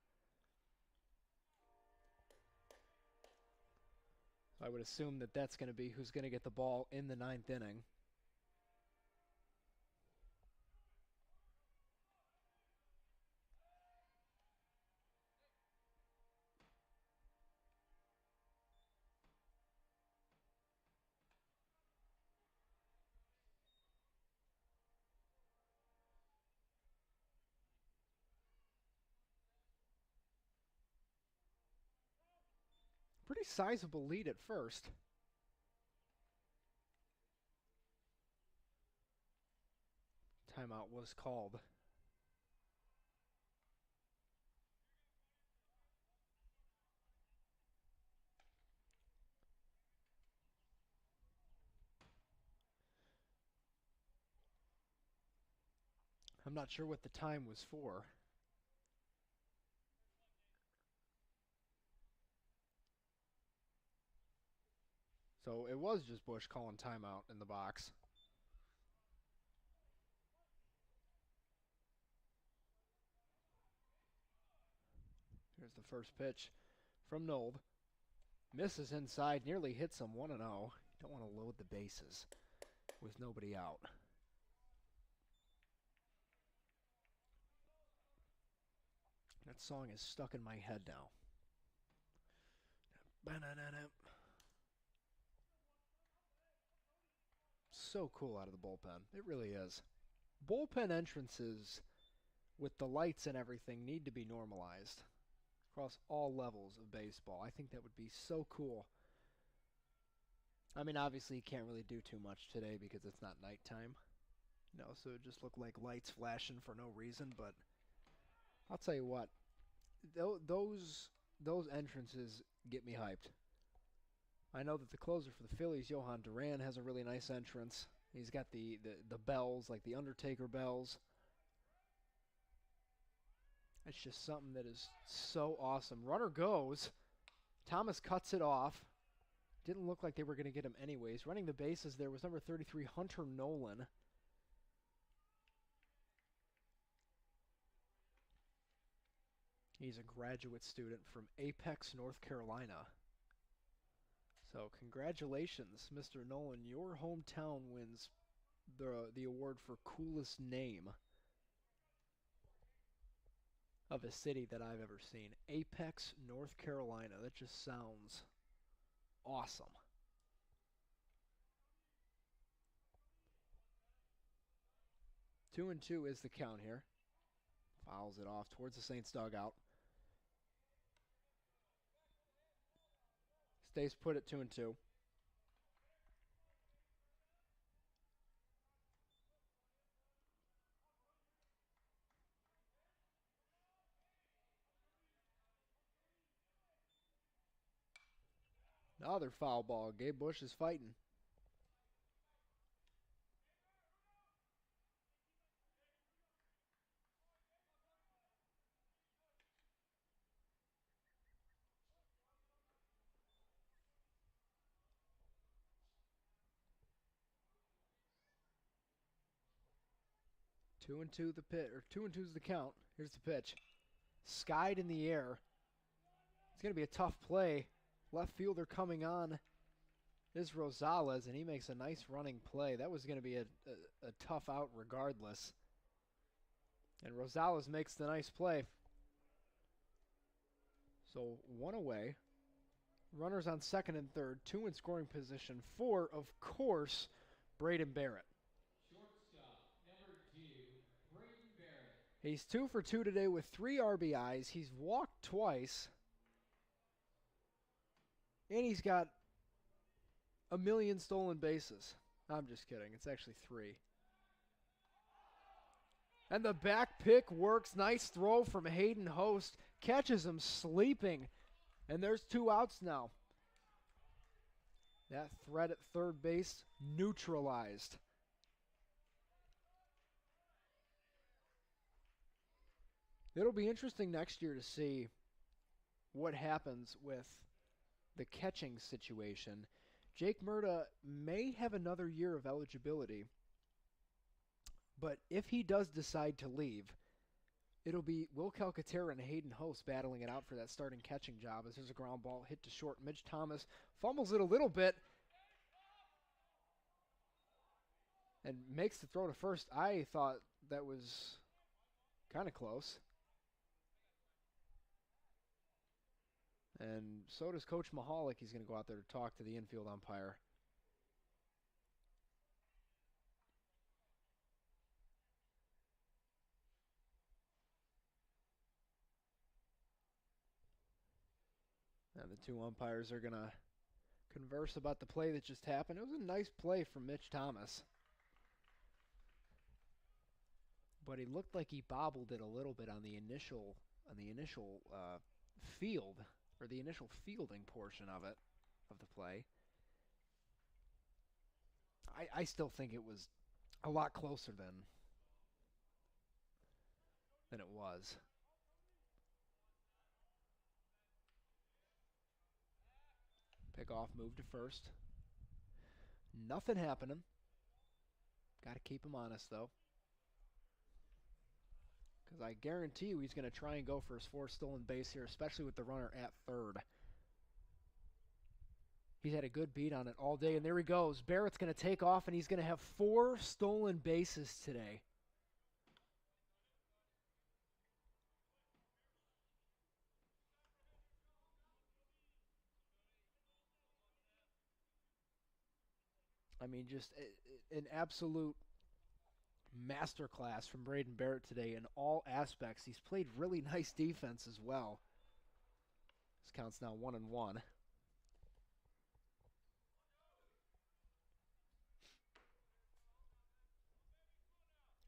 I would assume that that's going to be who's going to get the ball in the ninth inning. Pretty sizable lead at first. Timeout was called. I'm not sure what the time was for. So it was just Bush calling timeout in the box. Here's the first pitch from Nold. Misses inside, nearly hits him 1-0. Don't want to load the bases with nobody out. That song is stuck in my head now. So cool out of the bullpen. It really is. Bullpen entrances with the lights and everything need to be normalized across all levels of baseball. I think that would be so cool. I mean, obviously you can't really do too much today because it's not nighttime. So it just looked like lights flashing for no reason, but I'll tell you what, those entrances get me hyped. I know that the closer for the Phillies, Johan Duran, has a really nice entrance. He's got the bells, like the Undertaker bells. It's just something that is so awesome. Runner goes. Thomas cuts it off. Didn't look like they were going to get him anyways. Running the bases there was number 33, Hunter Nolan. He's a graduate student from Apex, North Carolina. So congratulations, Mr. Nolan. Your hometown wins the award for coolest name of a city that I've ever seen. Apex, North Carolina. That just sounds awesome. Two and two is the count here. Fouls it off towards the Saints dugout. Stays put at 2-2. Another foul ball. Gabe Bush is fighting. Two and two the pit, or 2-2 is the count. Here's the pitch. Skied in the air. It's going to be a tough play. Left fielder coming on is Rosales, and he makes a nice running play. That was going to be a tough out regardless. And Rosales makes the nice play. So one away. Runners on second and third. Two in scoring position. For, of course, Braden Barrett. Shortstop, number 2, Braden Barrett. He's 2 for 2 today with 3 RBIs. He's walked twice. And he's got a million stolen bases. I'm just kidding. It's actually 3. And the back pick works. Nice throw from Hayden Host. Catches him sleeping. And there's 2 outs now. That threat at third base neutralized. It'll be interesting next year to see what happens with the catching situation. Jake Murda may have another year of eligibility, but if he does decide to leave, it'll be Will Calcaterra and Hayden Host battling it out for that starting catching job as there's a ground ball hit to short. Mitch Thomas fumbles it a little bit and makes the throw to first. I thought that was kind of close. And so does Coach Mahalik. He's going to go out there to talk to the infield umpire. And the 2 umpires are going to converse about the play that just happened. It was a nice play from Mitch Thomas. But he looked like he bobbled it a little bit on the initial field, or the initial fielding portion of it, of the play. I still think it was a lot closer than it was. Pick off, move to first. Nothing happening. Got to keep him honest, though. Because I guarantee you he's going to try and go for his 4th stolen base here, especially with the runner at third. He's had a good beat on it all day, and there he goes. Barrett's going to take off, and he's going to have 4 stolen bases today. I mean, just an absolute masterclass from Braden Barrett today in all aspects. He's played really nice defense as well. This counts now 1-1.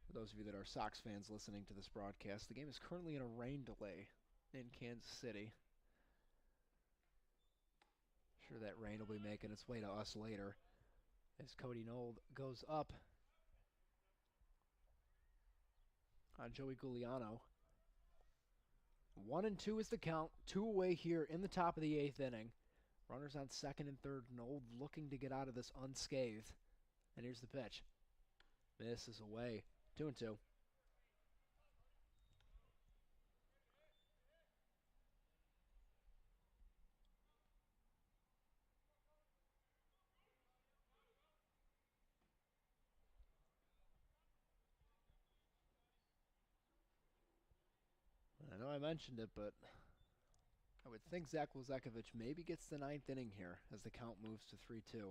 For those of you that are Sox fans listening to this broadcast, the game is currently in a rain delay in Kansas City. Sure, that rain will be making its way to us later as Cody Nold goes up on Joey Giuliano. 1-2 is the count. 2 away here in the top of the 8th inning. Runners on second and third. Nold looking to get out of this unscathed. And here's the pitch. This is away. 2-2. I know I mentioned it, but I would think Zach Wilzekovich maybe gets the 9th inning here as the count moves to 3-2. You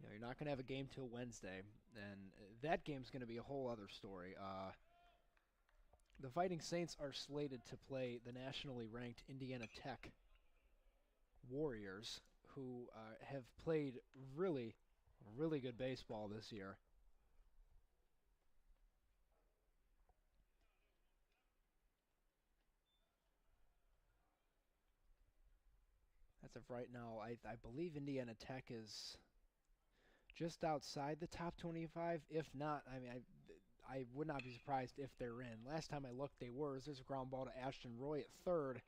know, you're not going to have a game till Wednesday, and that game's going to be a whole other story. The Fighting Saints are slated to play the nationally ranked Indiana Tech Warriors, who have played really, really good baseball this year. As of right now, I believe Indiana Tech is just outside the top 25. If not, I mean, I would not be surprised if they're in. Last time I looked, they were. There's a ground ball to Ashton Roy at third.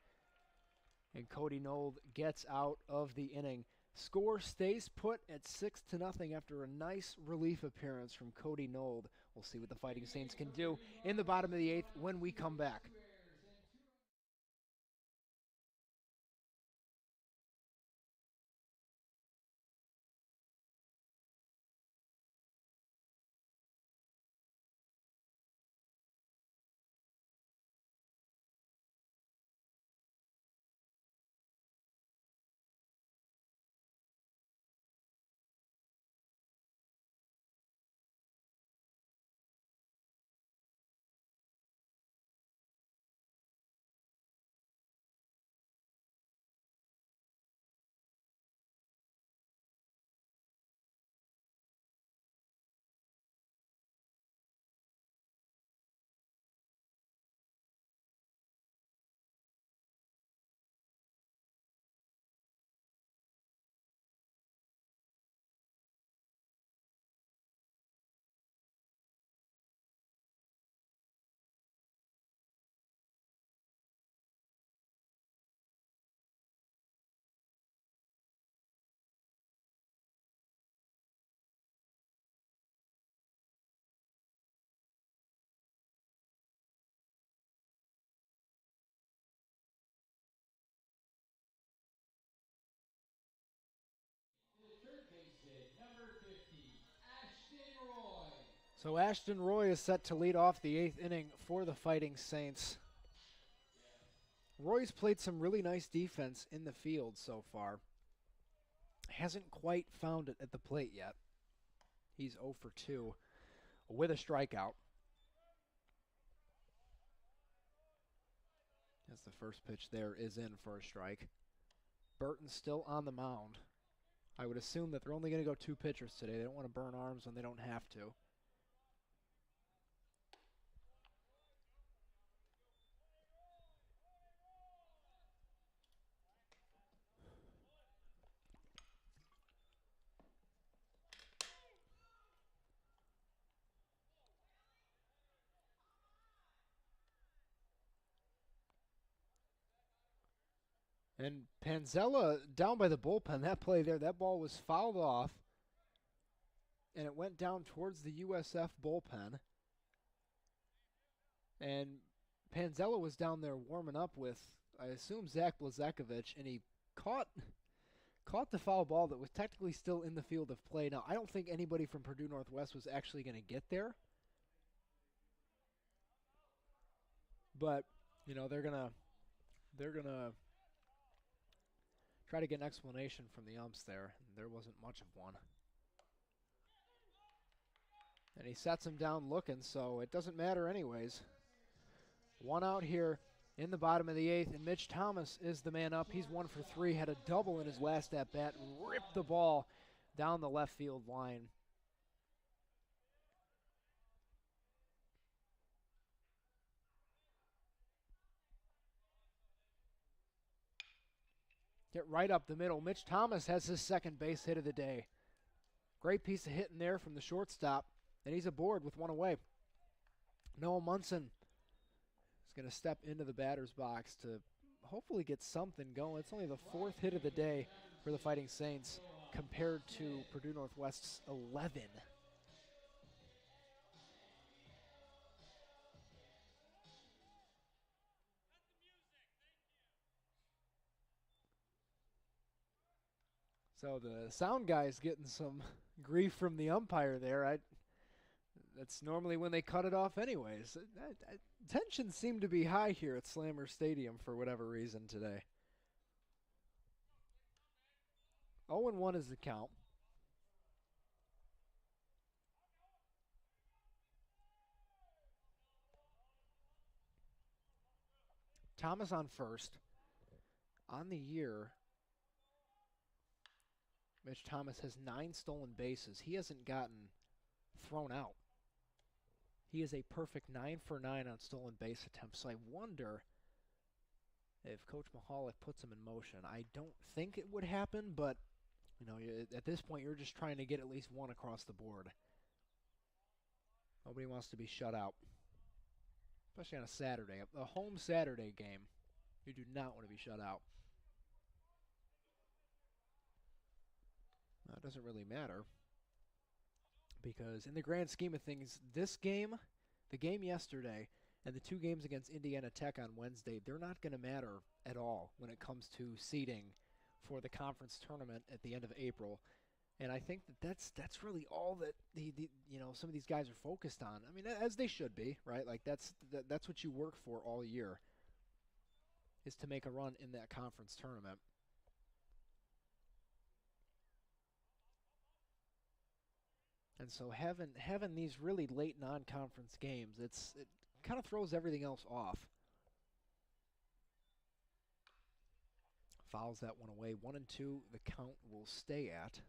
And Cody Nold gets out of the inning. Score stays put at 6-0 after a nice relief appearance from Cody Nold. We'll see what the Fighting Saints can do in the bottom of the 8th when we come back. So Ashton Roy is set to lead off the 8th inning for the Fighting Saints. Roy's played some really nice defense in the field so far. Hasn't quite found it at the plate yet. He's 0 for 2 with a strikeout. As the first pitch there is in for a strike. Burton's still on the mound. I would assume that they're only going to go 2 pitchers today. They don't want to burn arms when they don't have to. And Panzella down by the bullpen. That play there, that ball was fouled off. And it went down towards the USF bullpen. And Panzella was down there warming up with, I assume, Zach Blazekovich, and he caught the foul ball that was technically still in the field of play. Now, I don't think anybody from Purdue Northwest was actually going to get there. But, you know, they're gonna try to get an explanation from the umps there. There wasn't much of one. And he sets him down looking, so it doesn't matter anyways. 1 out here in the bottom of the 8th, and Mitch Thomas is the man up. He's 1 for 3, had a double in his last at-bat, ripped the ball down the left field line. Get right up the middle. Mitch Thomas has his second base hit of the day. Great piece of hitting there from the shortstop, and he's aboard with 1 away. Noah Munson is going to step into the batter's box to hopefully get something going. It's only the 4th hit of the day for the Fighting Saints compared to Purdue Northwest's 11. So the sound guy's getting some grief from the umpire there. That's normally when they cut it off anyways. Tensions seem to be high here at Slammer Stadium for whatever reason today. 0-1 is the count. Thomas on first. On the year, Mitch Thomas has 9 stolen bases. He hasn't gotten thrown out. He is a perfect 9 for 9 on stolen base attempts. So I wonder if Coach Mahalik puts him in motion. I don't think it would happen, but you know, at this point, you're just trying to get at least 1 across the board. Nobody wants to be shut out, especially on a Saturday, a home Saturday game. You do not want to be shut out. It doesn't really matter because in the grand scheme of things, this game, the game yesterday, and the 2 games against Indiana Tech on Wednesday, they're not going to matter at all when it comes to seeding for the conference tournament at the end of April. And I think that's really all that some of these guys are focused on. I mean, as they should be, right? Like that's what you work for all year, is to make a run in that conference tournament. And so having these really late non-conference games, it kind of throws everything else off. Fouls that one away. 1-2, the count will stay at.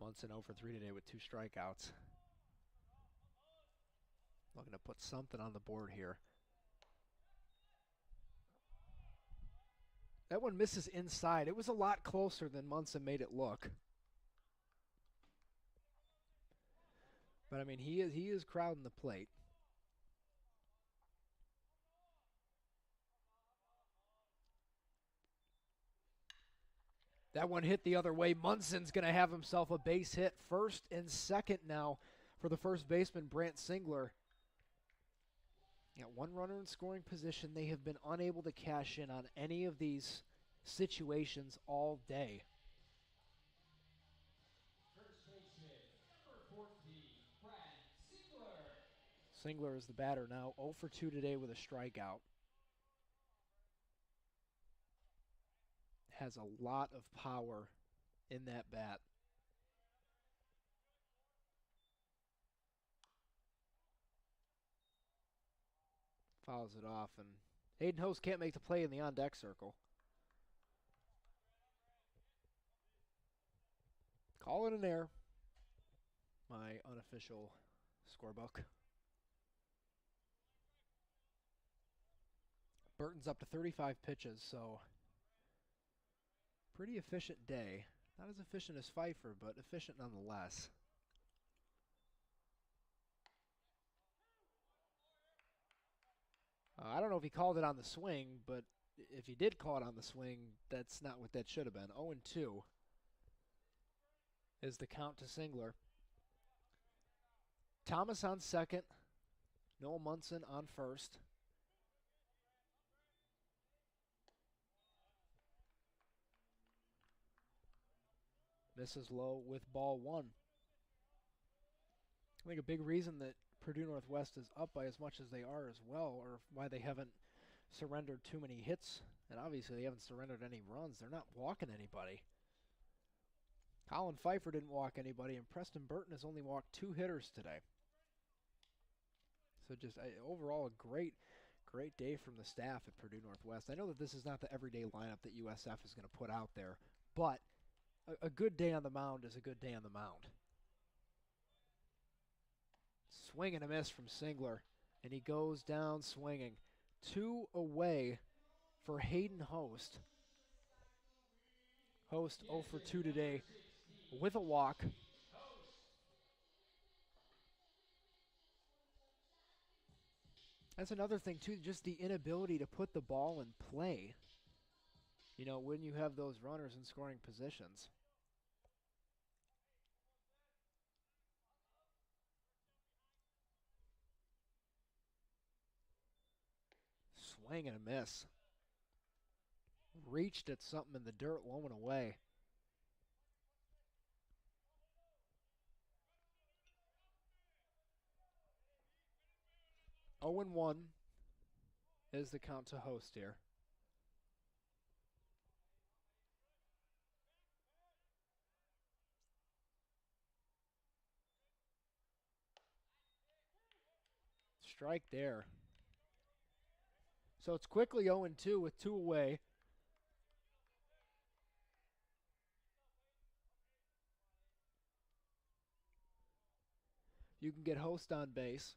Munson 0 for 3 today with 2 strikeouts. Looking to put something on the board here. That one misses inside. It was a lot closer than Munson made it look. But I mean, he is crowding the plate. That one hit the other way. Munson's going to have himself a base hit. First and second now for the first baseman, Brant Singler. Got one runner in scoring position. They have been unable to cash in on any of these situations all day. First baseman, number 14, Brad Singler. Singler is the batter now, 0 for 2 today with a strikeout. Has a lot of power in that bat. Fouls it off, and Hayden Host can't make the play in the on-deck circle. Call it an error. My unofficial scorebook. Burton's up to 35 pitches, so pretty efficient day. Not as efficient as Pfeiffer, but efficient nonetheless. I don't know if he called it on the swing, but if he did call it on the swing, that's not what that should have been. 0-2 is the count to Singler. Thomas on second. Noel Munson on first. Misses low with ball one. I think a big reason that Purdue Northwest is up by as much as they are as well, or why they haven't surrendered too many hits, and obviously they haven't surrendered any runs. They're not walking anybody. Colin Pfeiffer didn't walk anybody, and Preston Burton has only walked 2 hitters today. So just overall a great day from the staff at Purdue Northwest. I know that this is not the everyday lineup that USF is going to put out there, but a good day on the mound is a good day on the mound. Swing and a miss from Singler, and he goes down swinging. 2 away for Hayden Host. Host 0 for 2 today with a walk. That's another thing, too, just the inability to put the ball in play, you know, when you have those runners in scoring positions. Swing and a miss. Reached at something in the dirt, low and away. Oh and 1 is the count to Host here. Strike there. So it's quickly 0-2 with 2 away. You can get Host on base.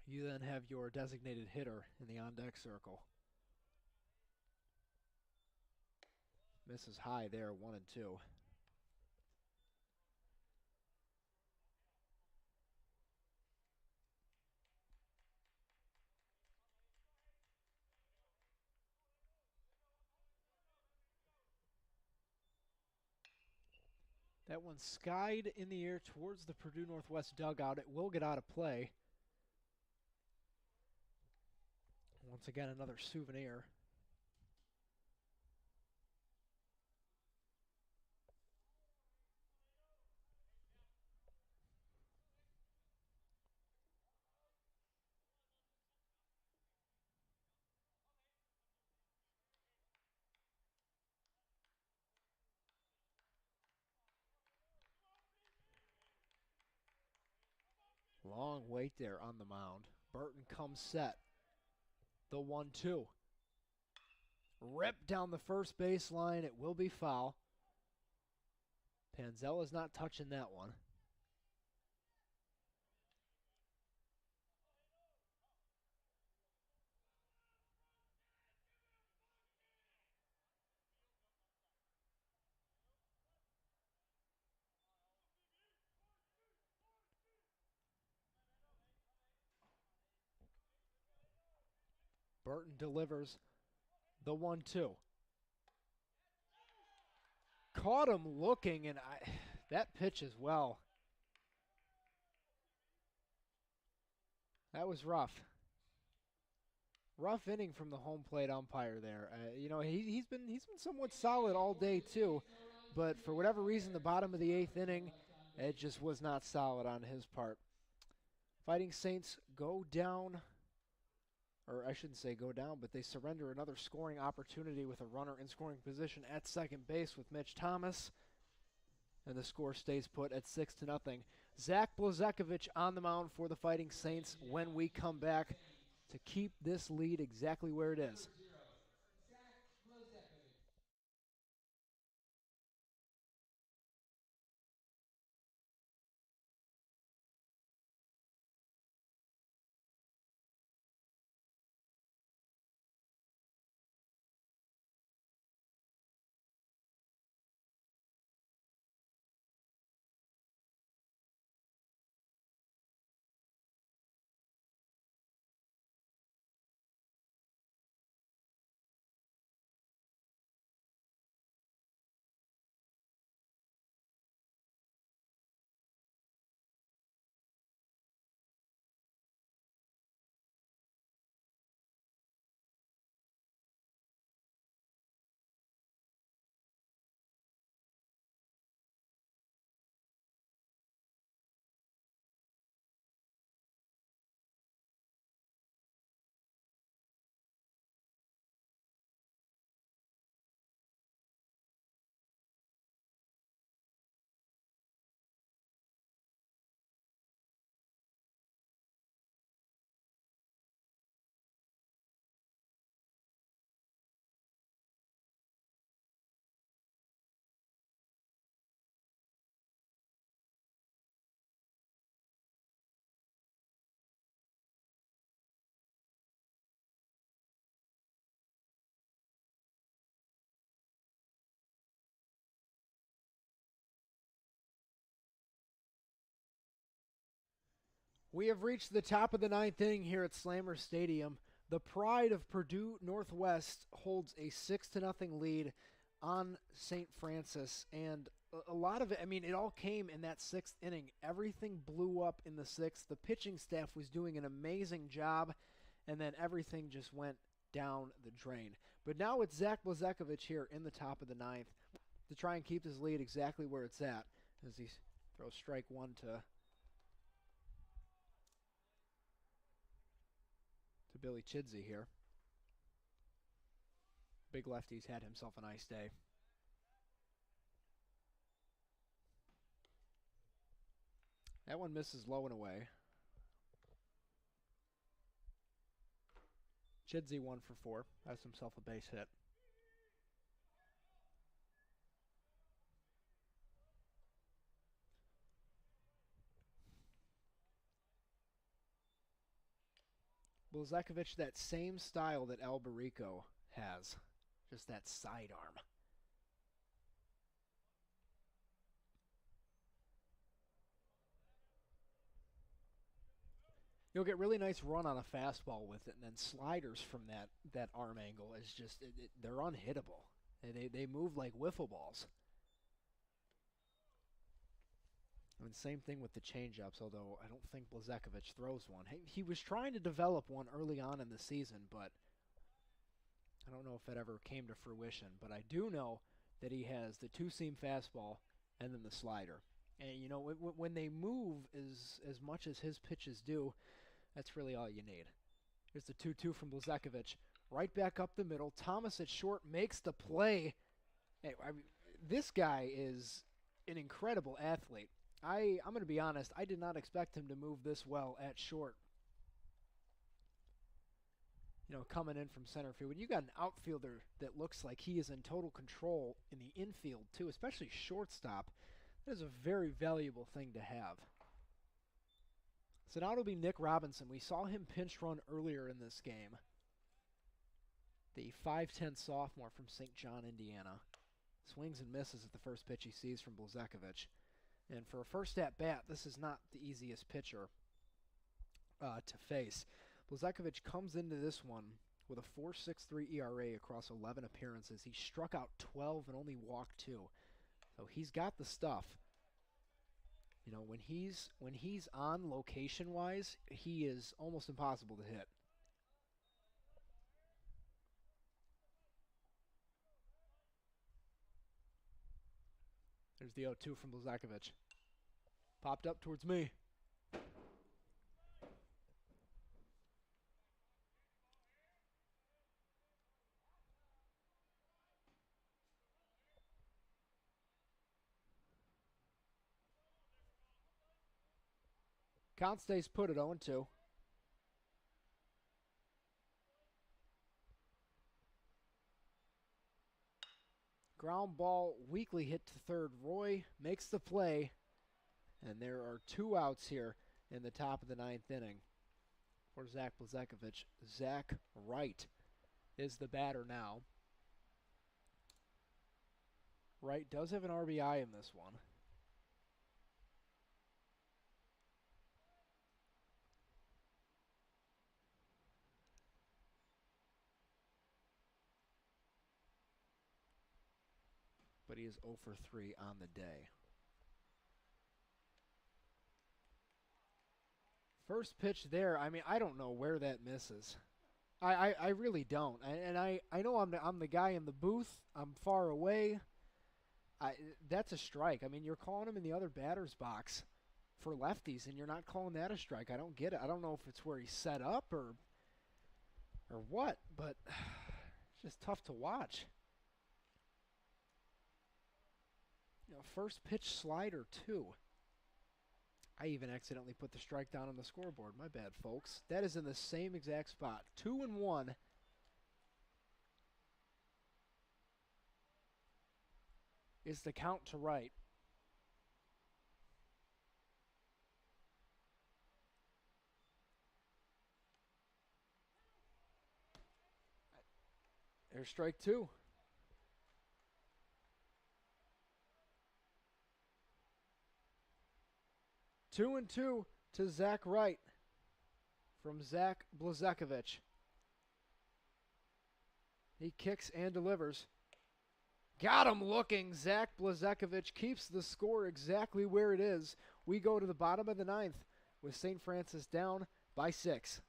You then have your designated hitter in the on-deck circle. Misses high there, 1-2. That one skied in the air towards the Purdue Northwest dugout. It will get out of play. Once again, another souvenir. Long wait there on the mound. Burton comes set. The 1-2. Ripped down the first baseline. It will be foul. Panzella's not touching that one. Burton delivers the 1-2. Caught him looking, and that pitch as well. That was rough. Rough inning from the home plate umpire there. He's been somewhat solid all day too, but for whatever reason, the bottom of the 8th inning, it just was not solid on his part. Fighting Saints go down, or I shouldn't say go down, but they surrender another scoring opportunity with a runner in scoring position at second base with Mitch Thomas, and the score stays put at 6-0. Zach Blazekovich on the mound for the Fighting Saints when we come back to keep this lead exactly where it is. We have reached the top of the 9th inning here at Slammer Stadium. The pride of Purdue Northwest holds a 6-0 lead on St. Francis, and a lot of it, it all came in that 6th inning. Everything blew up in the 6th. The pitching staff was doing an amazing job, and then everything just went down the drain. But now it's Zach Blazekovich here in the top of the 9th to try and keep his lead exactly where it's at as he throws strike one to Billy Chidsey here. Big lefty's had himself a nice day. That one misses low and away. Chidsey 1 for 4. Has himself a base hit. Blazekovich, that same style that Alberico has. Just that sidearm. You'll get really nice run on a fastball with it, and then sliders from that arm angle is just, they're unhittable. They move like wiffle balls. Same thing with the changeups, although I don't think Blazekovich throws one. He was trying to develop one early on in the season, but I don't know if that ever came to fruition. But I do know that he has the two-seam fastball and then the slider. And, when they move as much as his pitches do, that's really all you need. Here's the 2-2 from Blazekovich. Right back up the middle. Thomas at short makes the play. Hey, this guy is an incredible athlete. I'm going to be honest, I did not expect him to move this well at short. Coming in from center field. When you got an outfielder that looks like he is in total control in the infield too, especially shortstop, that is a very valuable thing to have. So now it'll be Nick Robinson. We saw him pinch run earlier in this game. The 5'10 sophomore from St. John, Indiana. Swings and misses at the first pitch he sees from Blazekovich. And for a first at-bat, this is not the easiest pitcher to face. Blazekovich comes into this one with a 4.63 ERA across 11 appearances. He struck out 12 and only walked 2. So he's got the stuff. When he's on location-wise, he is almost impossible to hit. There's the 0-2 from Blazakevich. Popped up towards me. Count stays put at 0-2. Ground ball weakly hit to third. Roy makes the play, and there are 2 outs here in the top of the 9th inning for Zach Blazakevich. Zach Wright is the batter now. Wright does have an RBI in this one. But he is 0 for 3 on the day. First pitch there, I mean, I don't know where that misses. I really don't. And I know I'm the guy in the booth. I'm far away. That's a strike. I mean, you're calling him in the other batter's box for lefties, and you're not calling that a strike. I don't get it. I don't know if it's where he's set up or what, but it's just tough to watch. You know, first pitch slider, too. I even accidentally put the strike down on the scoreboard. My bad, folks. That is in the same exact spot. 2-1. Is the count to Wright. There's strike 2. 2-2 to Zach Wright from Zach Blazakevich. He kicks and delivers. Got him looking. Zach Blazakevich keeps the score exactly where it is. We go to the bottom of the 9th with St. Francis down by 6.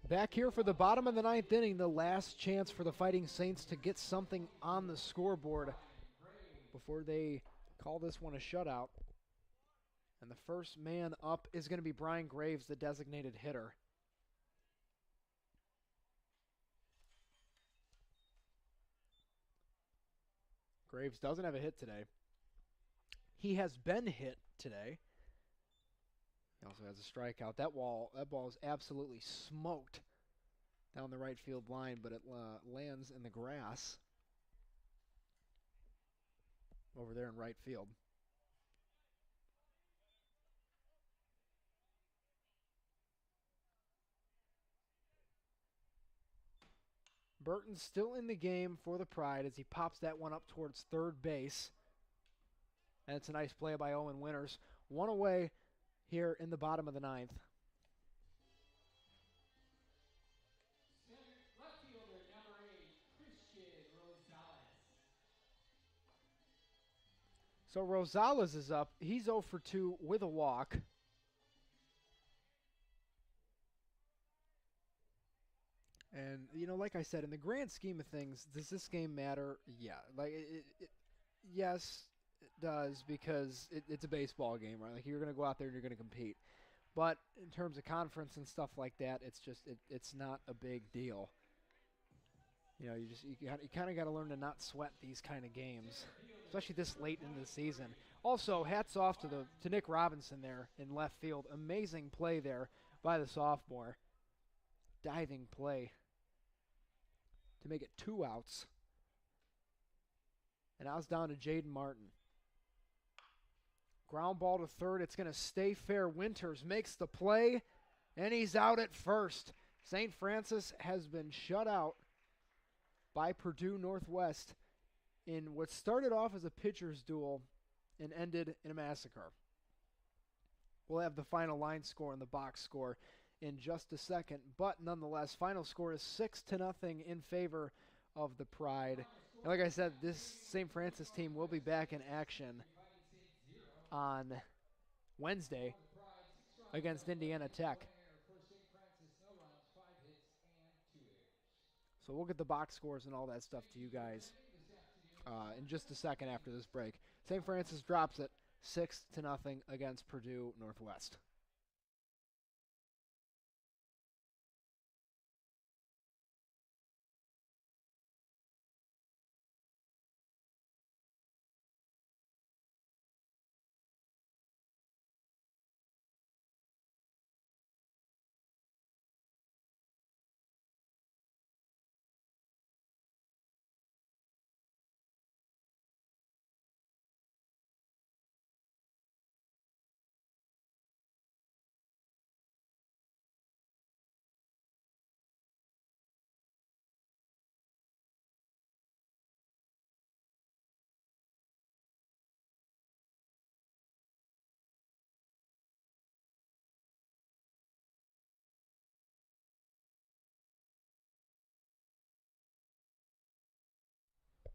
Back here for the bottom of the 9th inning, the last chance for the Fighting Saints to get something on the scoreboard before they call this one a shutout. And the first man up is going to be Brian Graves, the designated hitter. Graves doesn't have a hit today. He has been hit today. He also has a strikeout. That ball is absolutely smoked down the right field line, but it lands in the grass over there in right field. Burton's still in the game for the Pride as he pops that one up towards third base. And it's a nice play by Owen Winters. One away here in the bottom of the ninth. Left fielder number 8, Christian Rosales. So Rosales is up. He's 0 for 2 with a walk. And, you know, like I said, in the grand scheme of things, does this game matter? Yeah. Like, yes, it does, because it's a baseball game, right? Like, you're going to go out there and you're going to compete. But in terms of conference and stuff like that, it's just, it's not a big deal. You know, you kind of got to learn to not sweat these kind of games, especially this late in the season. Also, hats off to Nick Robinson there in left field. Amazing play there by the sophomore. Diving play to make it 2 outs. And now it's down to Jaden Martin. Ground ball to third. It's going to stay fair. Winters makes the play, and he's out at first. St. Francis has been shut out by Purdue Northwest in what started off as a pitcher's duel and ended in a massacre. We'll have the final line score and the box score in just a second, but nonetheless, final score is 6-0 in favor of the Pride. And like I said, this St. Francis team will be back in action on Wednesday against Indiana Tech. So we'll get the box scores and all that stuff to you guys in just a second after this break. St. Francis drops it 6-0 against Purdue Northwest.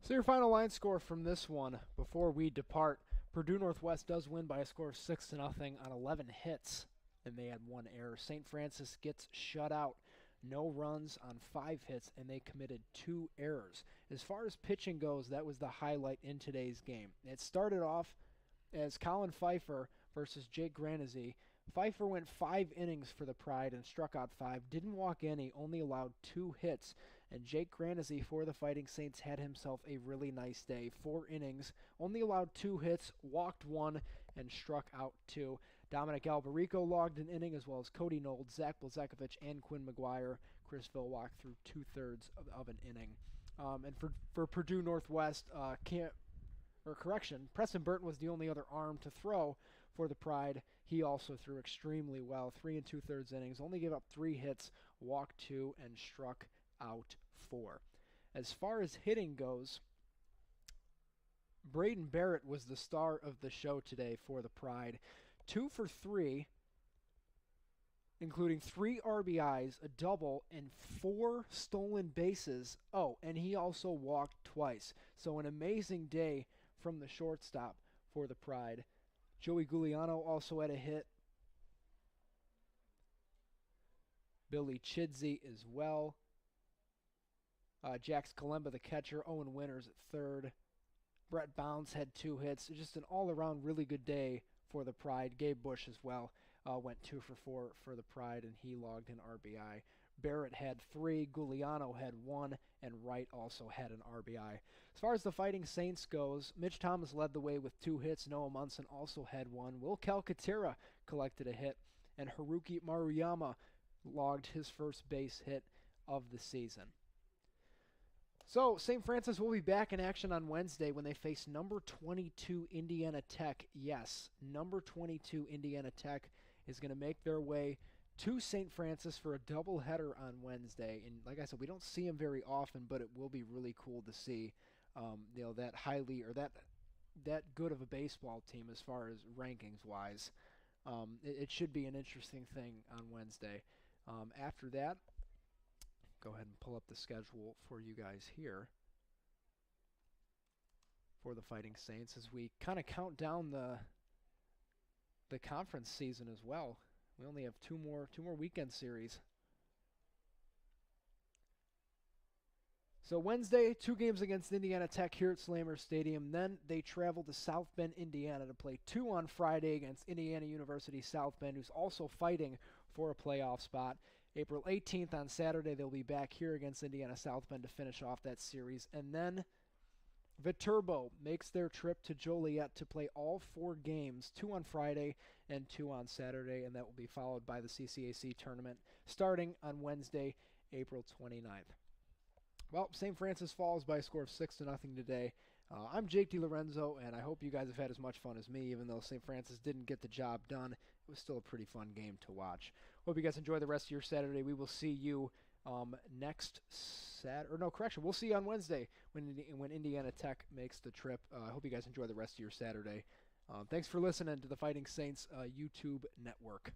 So your final line score from this one before we depart. Purdue Northwest does win by a score of 6-0 on 11 hits, and they had 1 error. St. Francis gets shut out. No runs on 5 hits, and they committed 2 errors. As far as pitching goes, that was the highlight in today's game. It started off as Colin Pfeiffer versus Jake Granizzi. Pfeiffer went 5 innings for the Pride and struck out 5. Didn't walk any, only allowed 2 hits. And Jake Granizzi for the Fighting Saints had himself a really nice day. 4 innings, only allowed 2 hits, walked 1, and struck out 2. Dominic Alberico logged an inning, as well as Cody Nold, Zach Blazekovich, and Quinn McGuire. Chris Vilwalk threw 2/3 of an inning. And for Purdue Northwest, Preston Burton was the only other arm to throw for the Pride. He also threw extremely well, 3 2/3 innings, only gave up 3 hits, walked 2, and struck out 4. As far as hitting goes, Braden Barrett was the star of the show today for the Pride. 2 for 3, including 3 RBIs, a double, and 4 stolen bases. Oh, and he also walked twice. So an amazing day from the shortstop for the Pride. Joey Giuliano also had a hit. Billy Chidsey as well. Jax Kalemba, the catcher. Owen Winters at third. Brett Bounds had 2 hits. Just an all-around really good day for the Pride. Gabe Bush as well went 2 for 4 for the Pride, and he logged an RBI. Barrett had 3, Giuliano had 1, and Wright also had an RBI. As far as the Fighting Saints goes, Mitch Thomas led the way with 2 hits. Noah Munson also had 1. Will Calcaterra collected a hit, and Haruki Maruyama logged his first base hit of the season. So, St. Francis will be back in action on Wednesday when they face number 22 Indiana Tech. Yes, number 22 Indiana Tech is going to make their way to St. Francis for a doubleheader on Wednesday. And like I said, we don't see them very often, but it will be really cool to see, that highly or that good of a baseball team as far as rankings wise. It should be an interesting thing on Wednesday. After that, go ahead and pull up the schedule for you guys here for the Fighting Saints as we kind of count down the conference season as well. We only have two more weekend series. So Wednesday, 2 games against Indiana Tech here at Slammer Stadium. Then they travel to South Bend, Indiana to play 2 on Friday against Indiana University South Bend, who's also fighting for a playoff spot. April 18th on Saturday, they'll be back here against Indiana South Bend to finish off that series. And then Viterbo makes their trip to Joliet to play all 4 games, 2 on Friday and 2 on Saturday, and that will be followed by the CCAC tournament starting on Wednesday, April 29th. Well, St. Francis falls by a score of 6-0 today. I'm Jake DiLorenzo, and I hope you guys have had as much fun as me, even though St. Francis didn't get the job done. It was still a pretty fun game to watch. Hope you guys enjoy the rest of your Saturday. We will see you next Saturday. Or no, correction. We'll see you on Wednesday when Indiana Tech makes the trip. I hope you guys enjoy the rest of your Saturday. Thanks for listening to the Fighting Saints YouTube network.